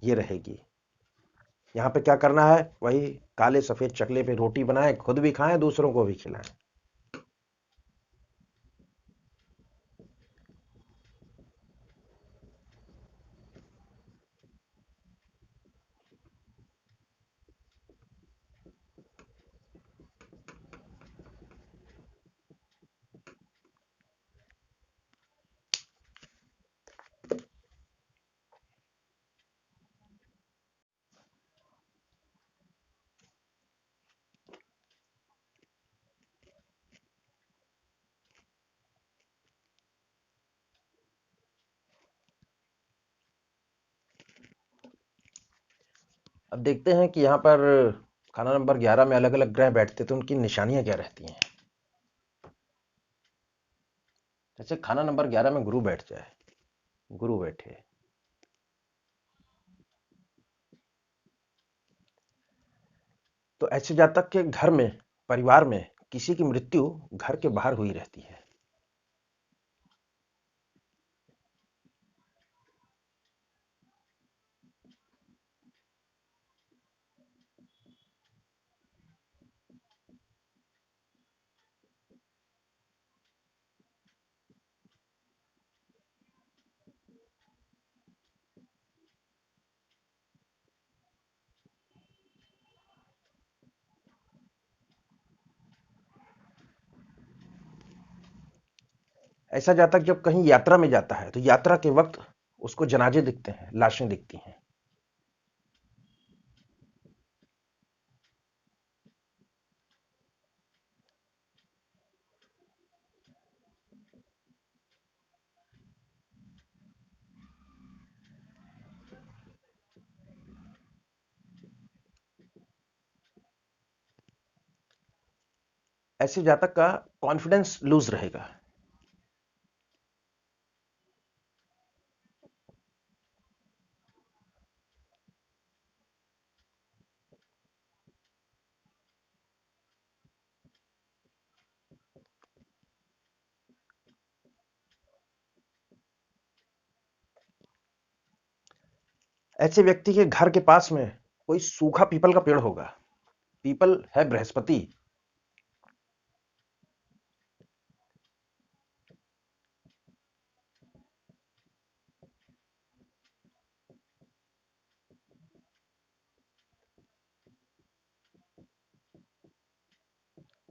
ये रहेगी। यहाँ पे क्या करना है? वही काले सफेद चकले पे रोटी बनाएं, खुद भी खाएं, दूसरों को भी खिलाएं। अब देखते हैं कि यहाँ पर खाना नंबर 11 में अलग अलग ग्रह बैठते तो उनकी निशानियां क्या रहती हैं। जैसे खाना नंबर 11 में गुरु बैठ जाए, गुरु बैठे, तो ऐसे जातक के घर में, परिवार में किसी की मृत्यु घर के बाहर हुई रहती है। ऐसा जातक जब कहीं यात्रा में जाता है तो यात्रा के वक्त उसको जनाजे दिखते हैं, लाशें दिखती हैं। ऐसे जातक का कॉन्फिडेंस लूज रहेगा। ऐसे व्यक्ति के घर के पास में कोई सूखा पीपल का पेड़ होगा। पीपल है बृहस्पति।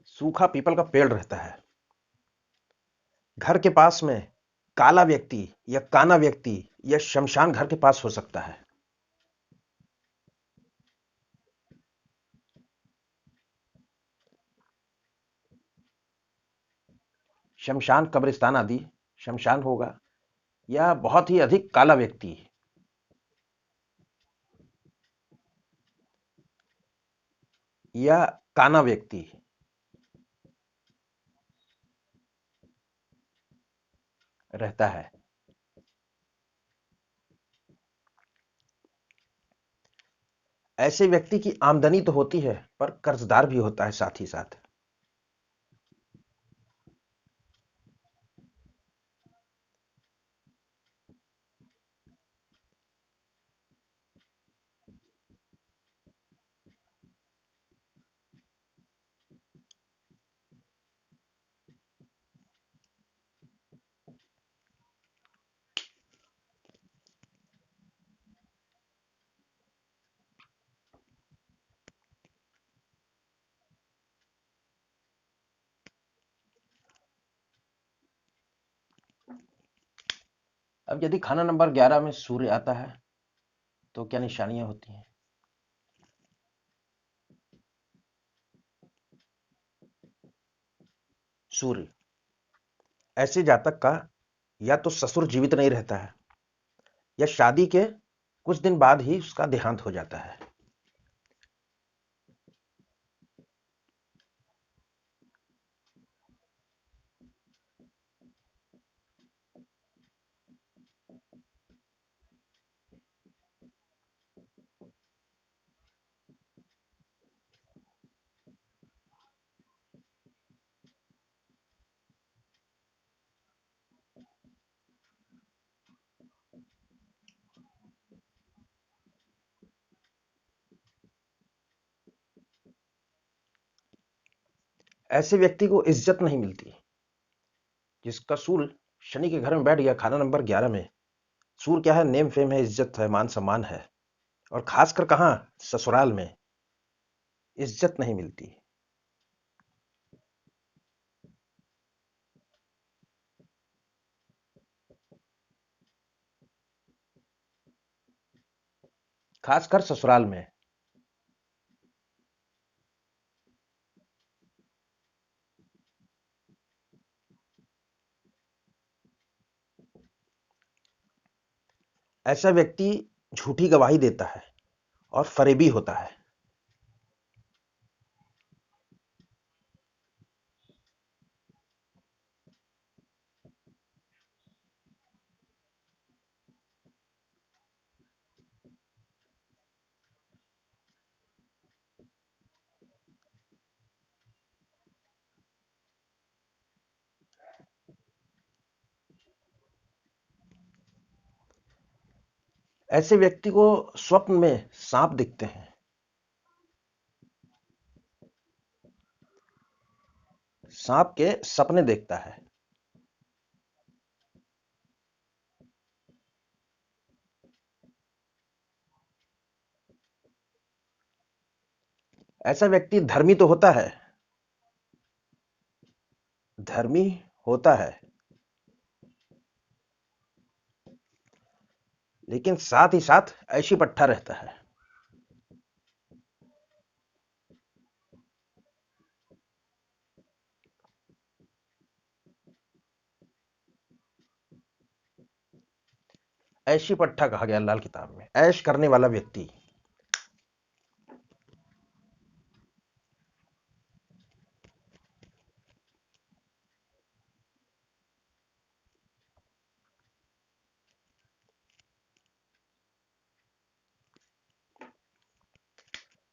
सूखा पीपल का पेड़ रहता है। घर के पास में काला व्यक्ति या काना व्यक्ति या शमशान घर के पास हो सकता है। शमशान, कब्रिस्तान आदि। शमशान होगा या बहुत ही अधिक काला व्यक्ति या काना व्यक्ति रहता है। ऐसे व्यक्ति की आमदनी तो होती है पर कर्जदार भी होता है साथ ही साथ। अब यदि खाना नंबर 11 में सूर्य आता है तो क्या निशानियां होती हैं? सूर्य ऐसे जातक का या तो ससुर जीवित नहीं रहता है या शादी के कुछ दिन बाद ही उसका देहांत हो जाता है। ऐसे व्यक्ति को इज्जत नहीं मिलती। जिसका सूर्य शनि के घर में बैठ गया खाना नंबर 11 में, सूर्य क्या है, नेम फेम है, इज्जत है, मान सम्मान है। और खासकर कहाँ, ससुराल में इज्जत नहीं मिलती। खासकर ससुराल में। ऐसा व्यक्ति झूठी गवाही देता है और फरेबी होता है। ऐसे व्यक्ति को स्वप्न में सांप दिखते हैं। सांप के सपने देखता है। ऐसा व्यक्ति धर्मी तो होता है, धर्मी होता है लेकिन साथ ही साथ ऐशी पट्टा रहता है। ऐशी पट्टा कहा गया लाल किताब में, ऐश करने वाला व्यक्ति।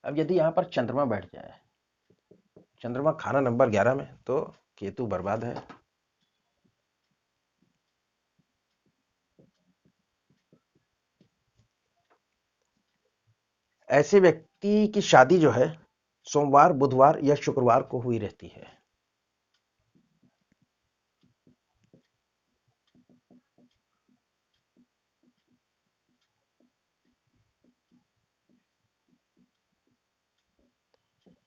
अब यदि यहां पर चंद्रमा बैठ जाए, चंद्रमा खाना नंबर 11 में, तो केतु बर्बाद है। ऐसे व्यक्ति की शादी जो है सोमवार, बुधवार या शुक्रवार को हुई रहती है।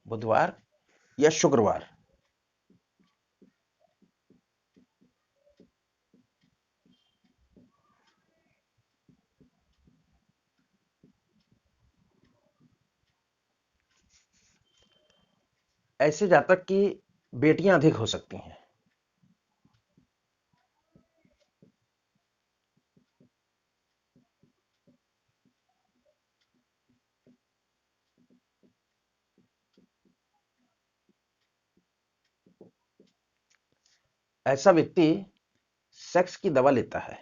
बुधवार या शुक्रवार। ऐसे जातक की बेटियां अधिक हो सकती हैं। ऐसा व्यक्ति सेक्स की दवा लेता है।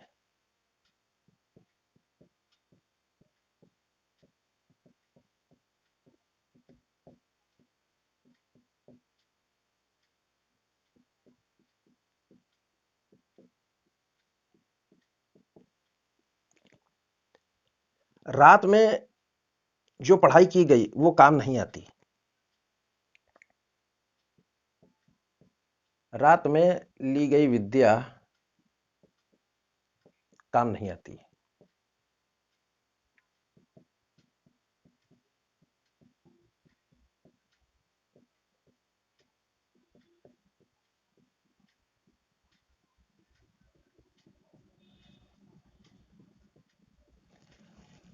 रात में जो पढ़ाई की गई वो काम नहीं आती। रात में ली गई विद्या काम नहीं आती।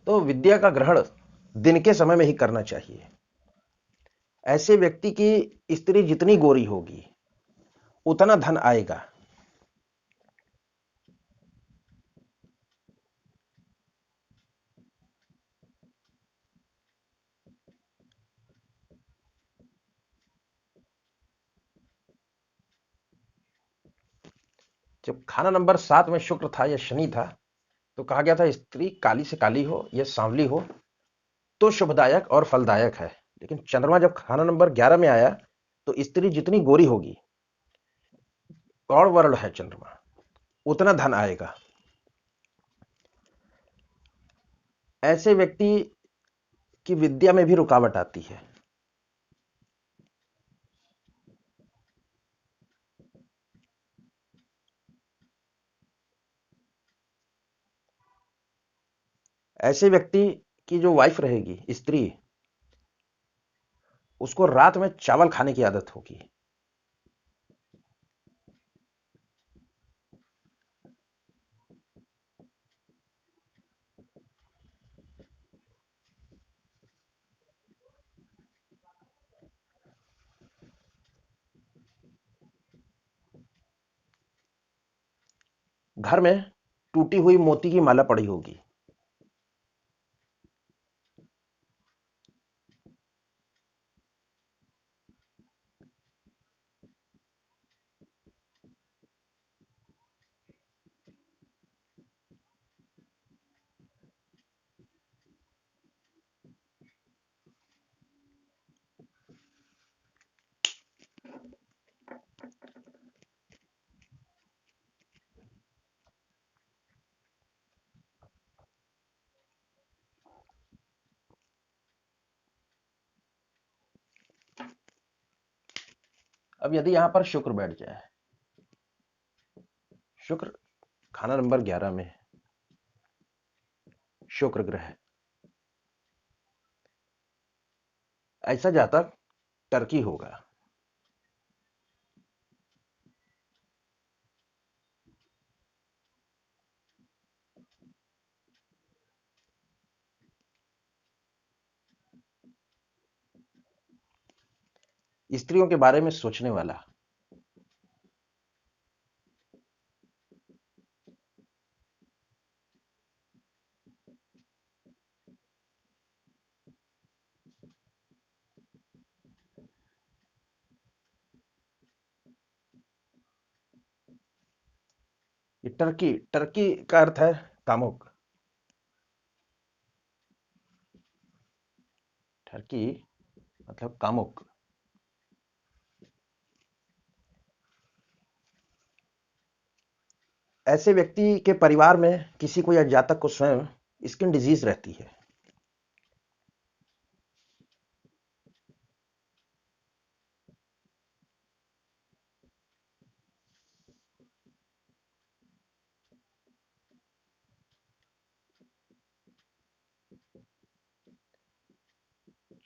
तो विद्या का ग्रहण दिन के समय में ही करना चाहिए। ऐसे व्यक्ति की स्त्री जितनी गोरी होगी उतना धन आएगा। जब खाना नंबर 7 में शुक्र था या शनि था, तो कहा गया था स्त्री काली से काली हो या सांवली हो तो शुभदायक और फलदायक है। लेकिन चंद्रमा जब खाना नंबर 11 में आया, तो स्त्री जितनी गोरी होगी, गौड़ वर्ण है चंद्रमा, उतना धन आएगा। ऐसे व्यक्ति की विद्या में भी रुकावट आती है। ऐसे व्यक्ति की जो वाइफ रहेगी, स्त्री, उसको रात में चावल खाने की आदत होगी। घर में टूटी हुई मोती की माला पड़ी होगी। अब यदि यहां पर शुक्र बैठ जाए, शुक्र खाना नंबर 11 में, शुक्र ग्रह, ऐसा जातक टर्की होगा। स्त्रियों के बारे में सोचने वाला। ये टर्की, टर्की का अर्थ है कामुक। टर्की मतलब कामुक। ऐसे व्यक्ति के परिवार में किसी को या जातक को स्वयं स्किन डिजीज रहती है।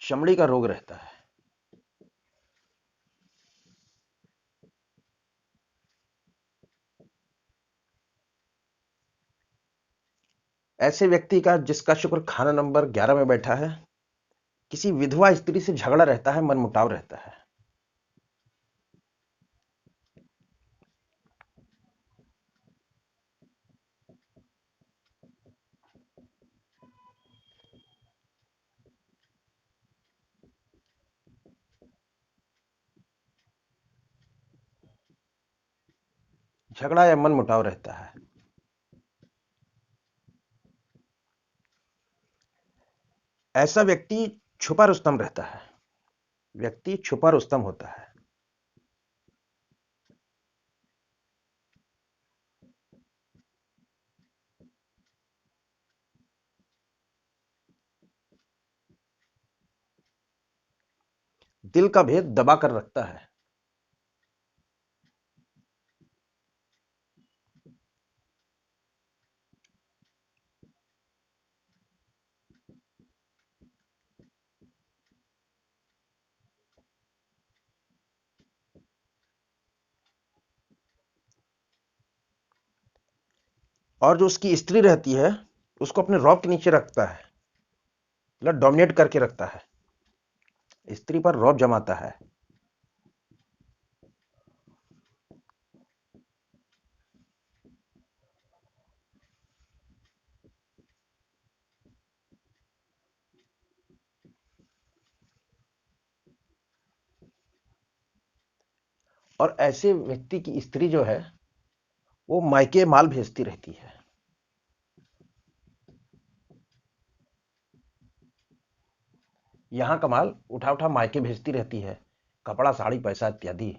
चमड़ी का रोग रहता है। ऐसे व्यक्ति का जिसका शुक्र खाना नंबर 11 में बैठा है, किसी विधवा स्त्री से झगड़ा रहता है, मनमुटाव रहता है। झगड़ा या मनमुटाव रहता है। ऐसा व्यक्ति छुपा रुस्तम रहता है। व्यक्ति छुपा रुस्तम होता है। दिल का भेद दबा कर रखता है। और जो उसकी स्त्री रहती है, उसको अपने रौब के नीचे रखता है, मतलब डोमिनेट करके रखता है, स्त्री पर रौब जमाता है। और ऐसे व्यक्ति की स्त्री जो है, वो मायके माल भेजती रहती है। यहां का माल उठा उठा मायके भेजती रहती है, कपड़ा, साड़ी, पैसा इत्यादि।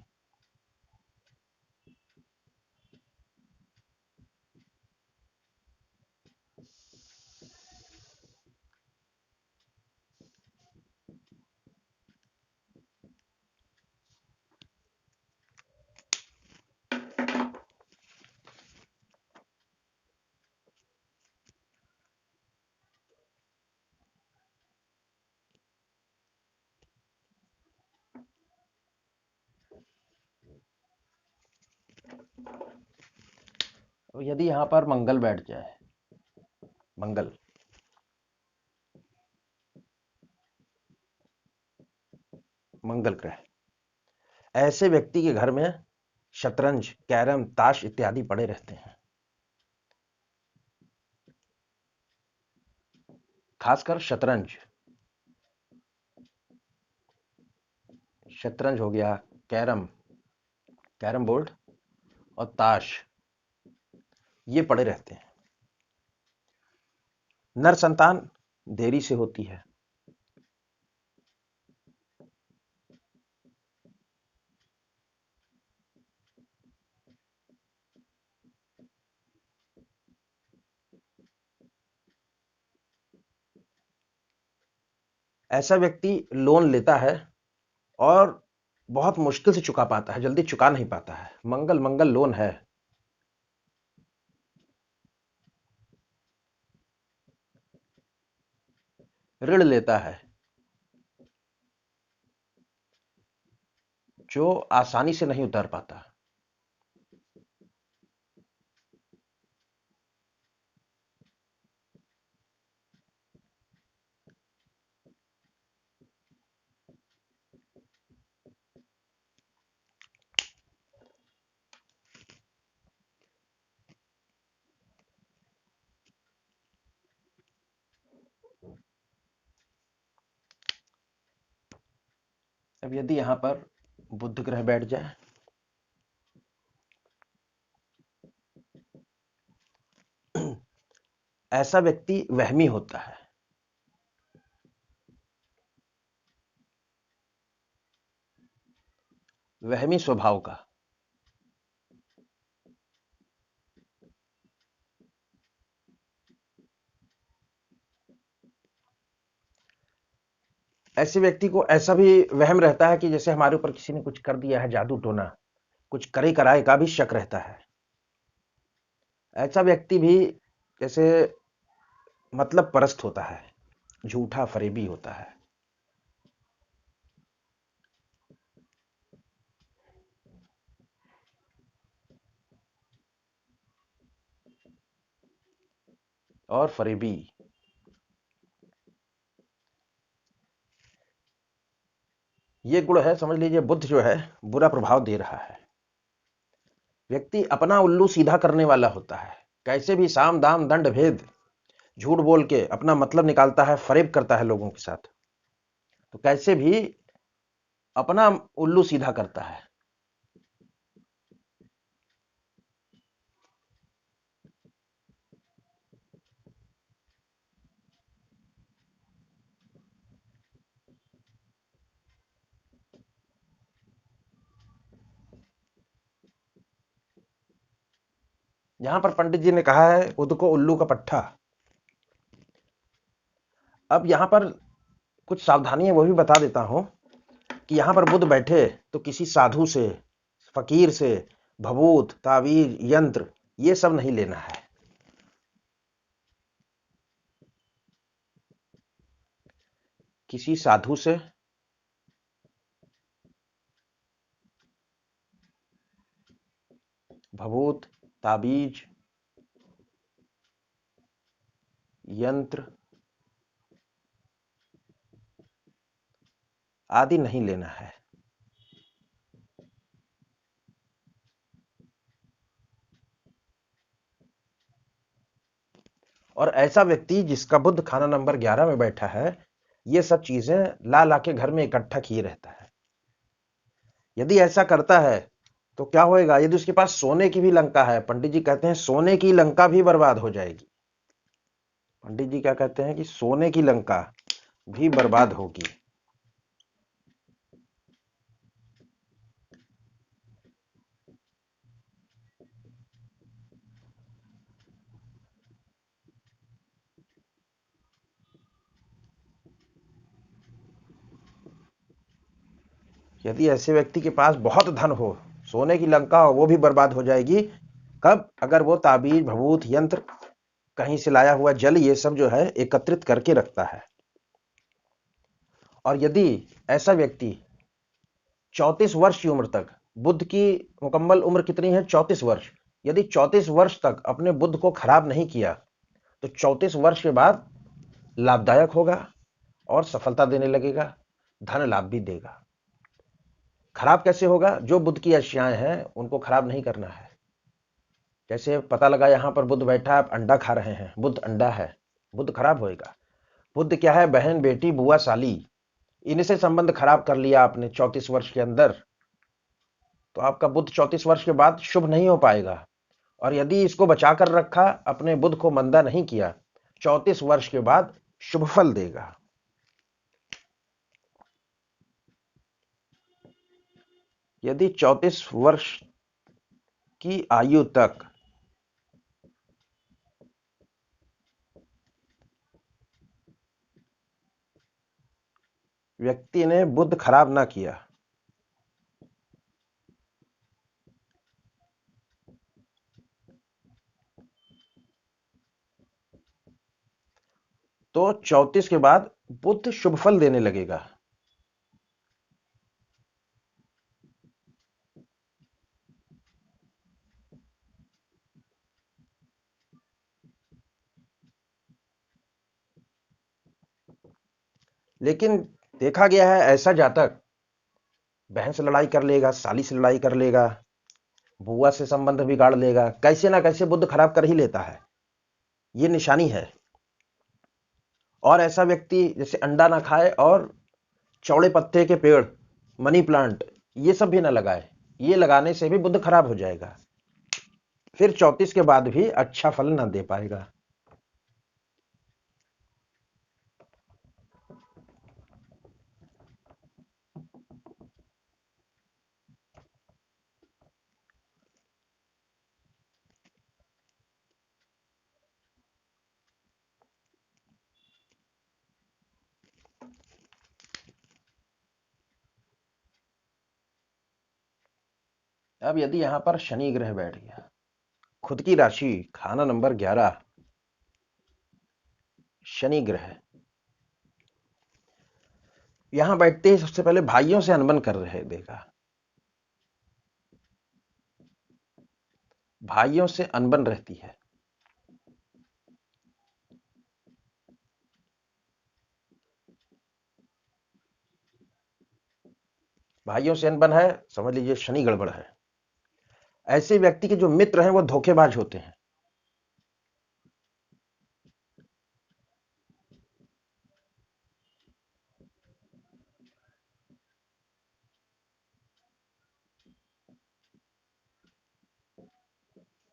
यदि यहां पर मंगल बैठ जाए, मंगल, मंगल ग्रह, ऐसे व्यक्ति के घर में शतरंज, कैरम, ताश इत्यादि पड़े रहते हैं। खासकर शतरंज। शतरंज हो गया, कैरम, कैरम बोर्ड और ताश, ये पड़े रहते हैं। नर संतान देरी से होती है। ऐसा व्यक्ति लोन लेता है और बहुत मुश्किल से चुका पाता है, जल्दी चुका नहीं पाता है। मंगल, मंगल लोन है। ऋण लेता है जो आसानी से नहीं उतर पाता। अब यदि यहां पर बुध ग्रह बैठ जाए, ऐसा व्यक्ति वहमी होता है। वहमी स्वभाव का। ऐसे व्यक्ति को ऐसा भी वहम रहता है कि जैसे हमारे ऊपर किसी ने कुछ कर दिया है, जादू टोना, कुछ करे कराए का भी शक रहता है। ऐसा व्यक्ति भी जैसे मतलब परस्त होता है, झूठा फरेबी होता है। और फरेबी, ये गुण है। समझ लीजिए बुध जो है बुरा प्रभाव दे रहा है। व्यक्ति अपना उल्लू सीधा करने वाला होता है। कैसे भी साम दाम दंड भेद झूठ बोल के अपना मतलब निकालता है, फरेब करता है लोगों के साथ। तो कैसे भी अपना उल्लू सीधा करता है। यहां पर पंडित जी ने कहा है बुध को उल्लू का पट्टा। अब यहां पर कुछ सावधानियां वो भी बता देता हूं कि यहां पर बुध बैठे तो किसी साधु से, फकीर से भभूत, तावीज, यंत्र ये सब नहीं लेना है। किसी साधु से, भभूत, ताबीज, यंत्र आदि नहीं लेना है। और ऐसा व्यक्ति जिसका बुध खाना नंबर 11 में बैठा है, ये सब चीजें ला ला के घर में इकट्ठा किए रहता है। यदि ऐसा करता है तो क्या होएगा? यदि उसके पास सोने की भी लंका है, पंडित जी कहते हैं सोने की लंका भी बर्बाद हो जाएगी। पंडित जी क्या कहते हैं कि सोने की लंका भी बर्बाद होगी। यदि ऐसे व्यक्ति के पास बहुत धन हो, सोने की लंका हो, वो भी बर्बाद हो जाएगी। कब? अगर वो ताबीज, भभूत, यंत्र, कहीं से लाया हुआ जल, ये सब जो है एकत्रित करके रखता है। और यदि ऐसा व्यक्ति 34 वर्ष की उम्र तक, बुध की मुकम्मल उम्र कितनी है? 34 वर्ष। यदि 34 वर्ष तक अपने बुध को खराब नहीं किया तो 34 वर्ष के बाद लाभदायक होगा और सफलता देने लगेगा, धन लाभ भी देगा। खराब कैसे होगा? जो बुध की अशियाएं हैं उनको खराब नहीं करना है। जैसे पता लगा यहां पर बुध बैठा, आप अंडा खा रहे हैं, बुध अंडा है, बुध खराब होएगा। बुध क्या है? बहन, बेटी, बुआ, साली, इनसे संबंध खराब कर लिया आपने 34 वर्ष के अंदर, तो आपका बुध 34 वर्ष के बाद शुभ नहीं हो पाएगा। और यदि इसको बचा कर रखा, अपने बुध को मंदा नहीं किया, 34 वर्ष के बाद शुभ फल देगा। यदि 34 वर्ष की आयु तक व्यक्ति ने बुध खराब ना किया, तो 34 के बाद बुध शुभ फल देने लगेगा। लेकिन देखा गया है ऐसा जातक बहन से लड़ाई कर लेगा, साली से लड़ाई कर लेगा, बुआ से संबंध बिगाड़ लेगा, कैसे ना कैसे बुध खराब कर ही लेता है। ये निशानी है। और ऐसा व्यक्ति जैसे अंडा ना खाए और चौड़े पत्ते के पेड़ मनी प्लांट, ये सब भी ना लगाए। ये लगाने से भी बुध खराब हो जाएगा, फिर 34 के बाद भी अच्छा फल ना दे पाएगा। अब यदि यहां पर शनि ग्रह बैठ गया, खुद की राशि खाना नंबर 11, शनि ग्रह यहां बैठते ही सबसे पहले भाइयों से अनबन कर रहे देगा। भाइयों से अनबन रहती है। भाइयों से अनबन है, समझ लीजिए शनि गड़बड़ है। ऐसे व्यक्ति के जो मित्र हैं वो धोखेबाज होते हैं।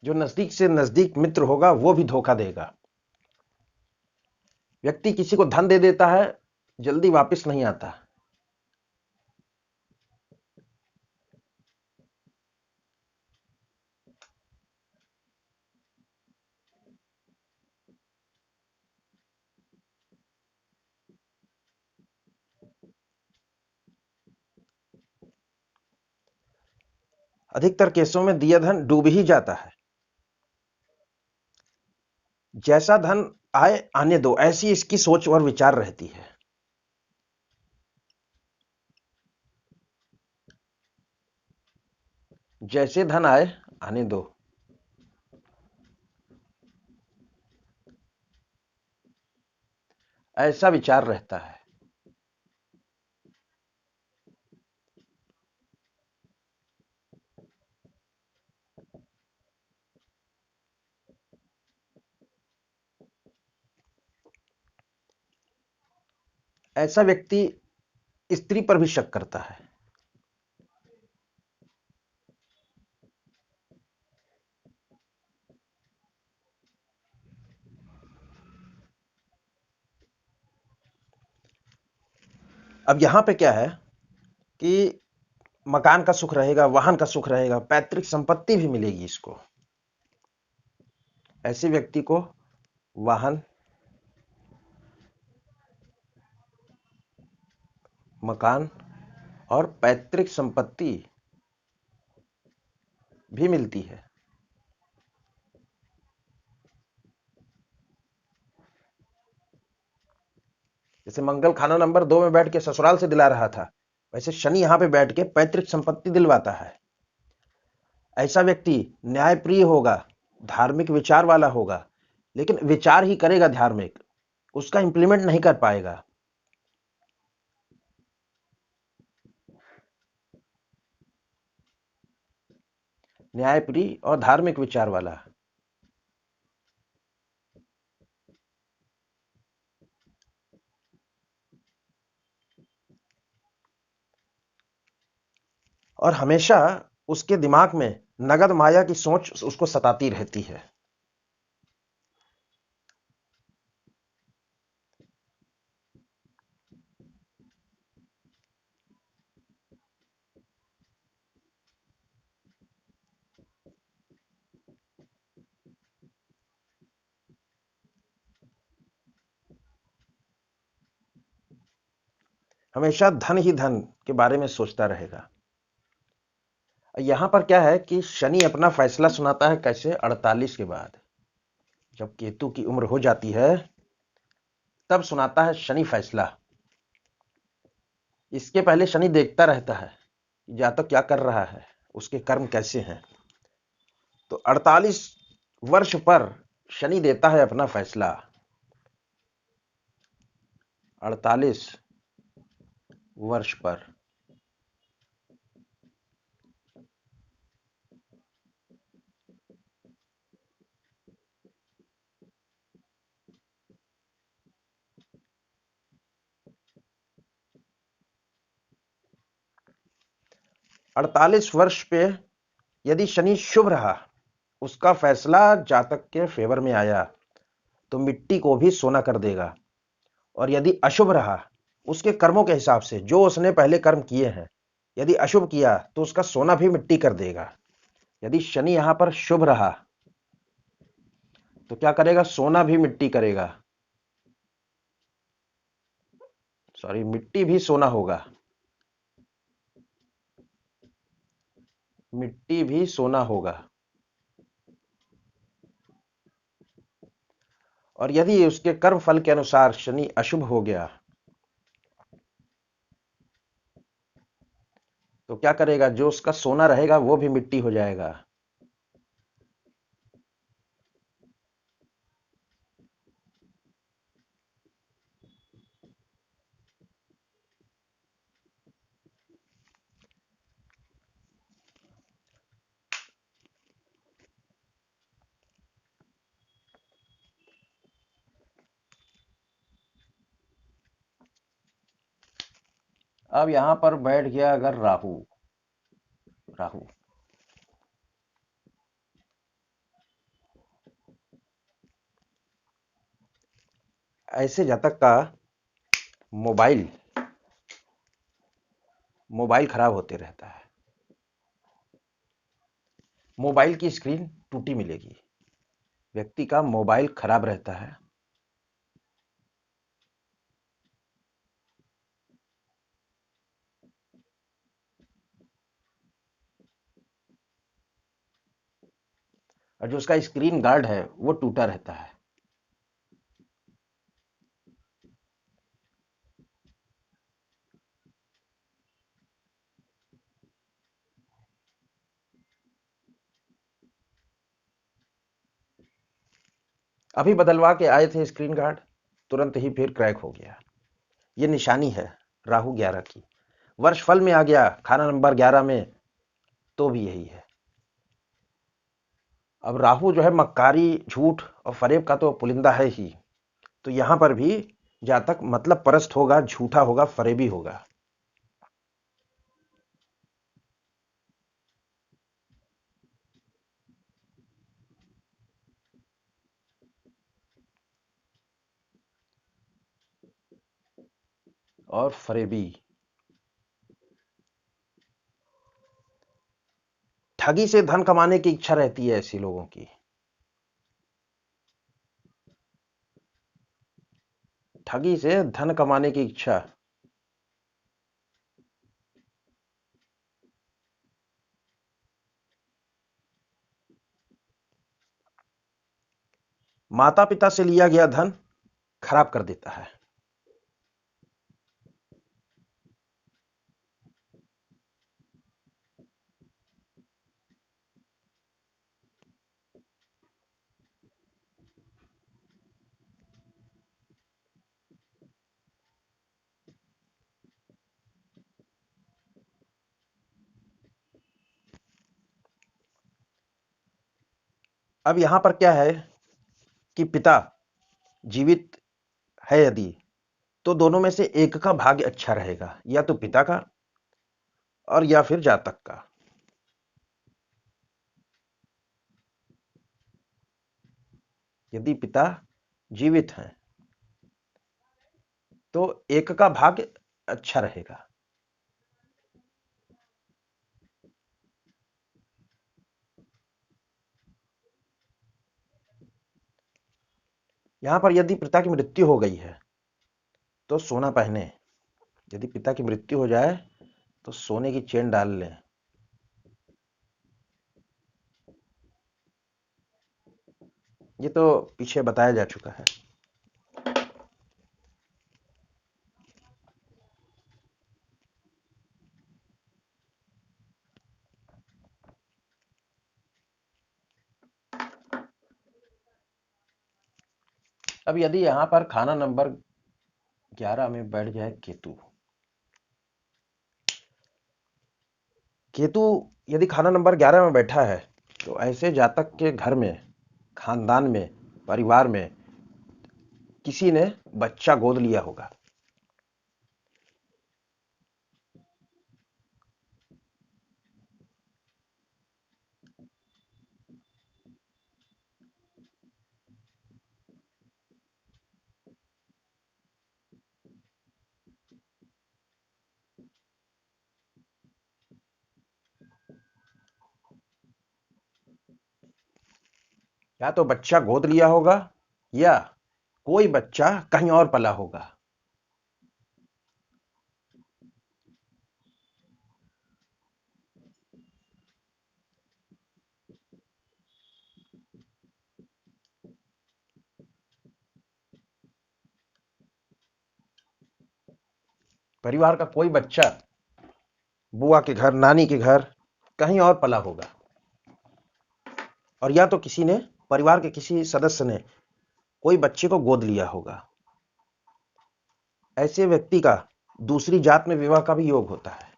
जो नजदीक से नजदीक मित्र होगा वो भी धोखा देगा। व्यक्ति किसी को धन दे देता है, जल्दी वापस नहीं आता। अधिकतर केसों में दिया धन डूब ही जाता है। जैसा धन आए आने दो, ऐसी इसकी सोच और विचार रहती है। जैसे धन आए आने दो। ऐसा विचार रहता है। ऐसा व्यक्ति स्त्री पर भी शक करता है। अब यहां पे क्या है कि मकान का सुख रहेगा, वाहन का सुख रहेगा, पैतृक संपत्ति भी मिलेगी इसको। ऐसे व्यक्ति को वाहन, मकान और पैतृक संपत्ति भी मिलती है। जैसे मंगल खाना नंबर 2 में बैठ के ससुराल से दिला रहा था, वैसे शनि यहां पे बैठ के पैतृक संपत्ति दिलवाता है। ऐसा व्यक्ति न्यायप्रिय होगा, धार्मिक विचार वाला होगा, लेकिन विचार ही करेगा धार्मिक, उसका इंप्लीमेंट नहीं कर पाएगा। न्यायप्रिय और धार्मिक विचार वाला। और हमेशा उसके दिमाग में नगद माया की सोच उसको सताती रहती है। हमेशा धन ही धन के बारे में सोचता रहेगा। यहां पर क्या है कि शनि अपना फैसला सुनाता है कैसे, 48 के बाद जब केतु की उम्र हो जाती है तब सुनाता है शनि फैसला। इसके पहले शनि देखता रहता है जातक क्या कर रहा है, उसके कर्म कैसे हैं। तो 48 वर्ष पर शनि देता है अपना फैसला। 48 वर्ष पर। 48 वर्ष पे यदि शनि शुभ रहा, उसका फैसला जातक के फेवर में आया, तो मिट्टी को भी सोना कर देगा। और यदि अशुभ रहा, उसके कर्मों के हिसाब से जो उसने पहले कर्म किए हैं, यदि अशुभ किया तो उसका सोना भी मिट्टी कर देगा। यदि शनि यहां पर शुभ रहा तो क्या करेगा? सोना भी मिट्टी करेगा। सॉरी, मिट्टी भी सोना होगा, मिट्टी भी सोना होगा। और यदि उसके कर्म फल के अनुसार शनि अशुभ हो गया तो क्या करेगा? जो उसका सोना रहेगा वो भी मिट्टी हो जाएगा। अब यहां पर बैठ गया अगर राहु, राहु ऐसे जातक का मोबाइल मोबाइल खराब होते रहता है, मोबाइल की स्क्रीन टूटी मिलेगी, व्यक्ति का मोबाइल खराब रहता है। और जो उसका स्क्रीन गार्ड है वो टूटा रहता है। अभी बदलवा के आए थे स्क्रीन गार्ड, तुरंत ही फिर क्रैक हो गया। ये निशानी है राहु 11 की। वर्ष फल में आ गया खाना नंबर 11 में तो भी यही है। अब राहु जो है मक्कारी, झूठ और फरेब का तो पुलिंदा है ही, तो यहां पर भी जातक मतलब परस्त होगा, झूठा होगा, फरेबी होगा। और फरेबी, ठगी से धन कमाने की इच्छा रहती है ऐसी लोगों की। ठगी से धन कमाने की इच्छा। माता पिता से लिया गया धन खराब कर देता है। अब यहां पर क्या है कि पिता जीवित है यदि, तो दोनों में से एक का भाग्य अच्छा रहेगा, या तो पिता का और या फिर जातक का। यदि पिता जीवित हैं तो एक का भाग्य अच्छा रहेगा। यहां पर यदि पिता की मृत्यु हो गई है तो सोना पहने। यदि पिता की मृत्यु हो जाए तो सोने की चेन डाल लें। ये तो पीछे बताया जा चुका है। अब यदि यहां पर खाना नंबर 11 में बैठ जाए केतु, केतु यदि खाना नंबर 11 में बैठा है तो ऐसे जातक के घर में, खानदान में, परिवार में किसी ने बच्चा गोद लिया होगा। या तो बच्चा गोद लिया होगा या कोई बच्चा कहीं और पला होगा। परिवार का कोई बच्चा बुआ के घर, नानी के घर, कहीं और पला होगा, और या तो किसी ने, परिवार के किसी सदस्य ने कोई बच्चे को गोद लिया होगा। ऐसे व्यक्ति का दूसरी जात में विवाह का भी योग होता है।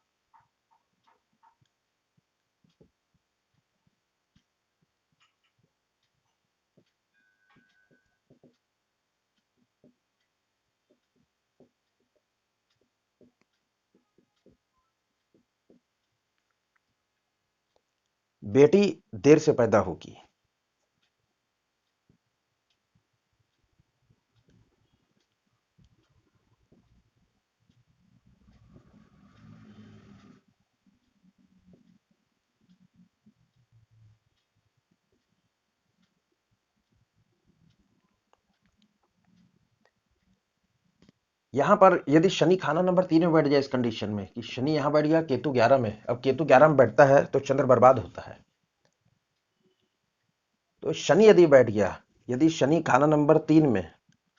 बेटी देर से पैदा होगी। यहां पर यदि शनि खाना नंबर 3 में बैठ जाए, इस कंडीशन में कि शनि यहां बैठ गया केतु 11 में, अब केतु 11 में बैठता है तो चंद्र बर्बाद होता है। तो शनि यदि बैठ गया, यदि शनि खाना नंबर 3 में,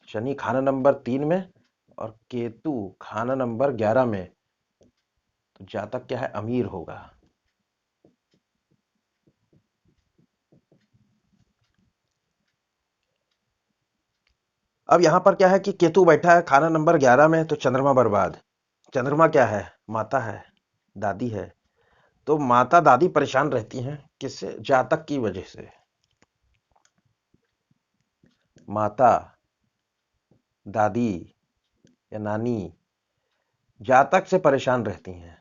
शनि खाना नंबर 3 में और केतु खाना नंबर 11 में, तो जातक क्या है, अमीर होगा। अब यहां पर क्या है कि केतु बैठा है खाना नंबर 11 में, तो चंद्रमा बर्बाद। चंद्रमा क्या है, माता है, दादी है। तो माता दादी परेशान रहती हैं, किससे, जातक की वजह से। माता दादी या नानी जातक से परेशान रहती हैं।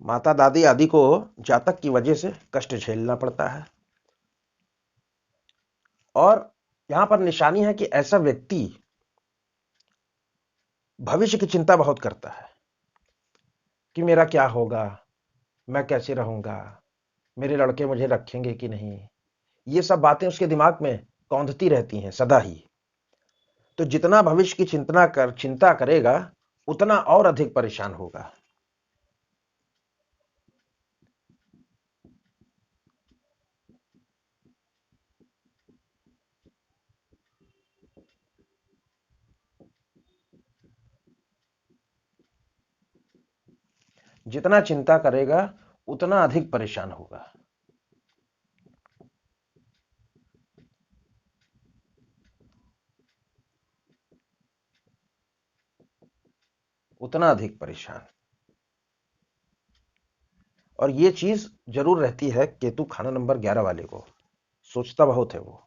माता दादी आदि को जातक की वजह से कष्ट झेलना पड़ता है। और यहां पर निशानी है कि ऐसा व्यक्ति भविष्य की चिंता बहुत करता है कि मेरा क्या होगा, मैं कैसे रहूंगा, मेरे लड़के मुझे रखेंगे कि नहीं। ये सब बातें उसके दिमाग में कौंधती रहती हैं सदा ही। तो जितना भविष्य की चिंता करेगा, उतना और अधिक परेशान होगा। जितना चिंता करेगा उतना अधिक परेशान होगा। उतना अधिक परेशान। और ये चीज जरूर रहती है केतु खाना नंबर 11 वाले को, सोचता बहुत है वो।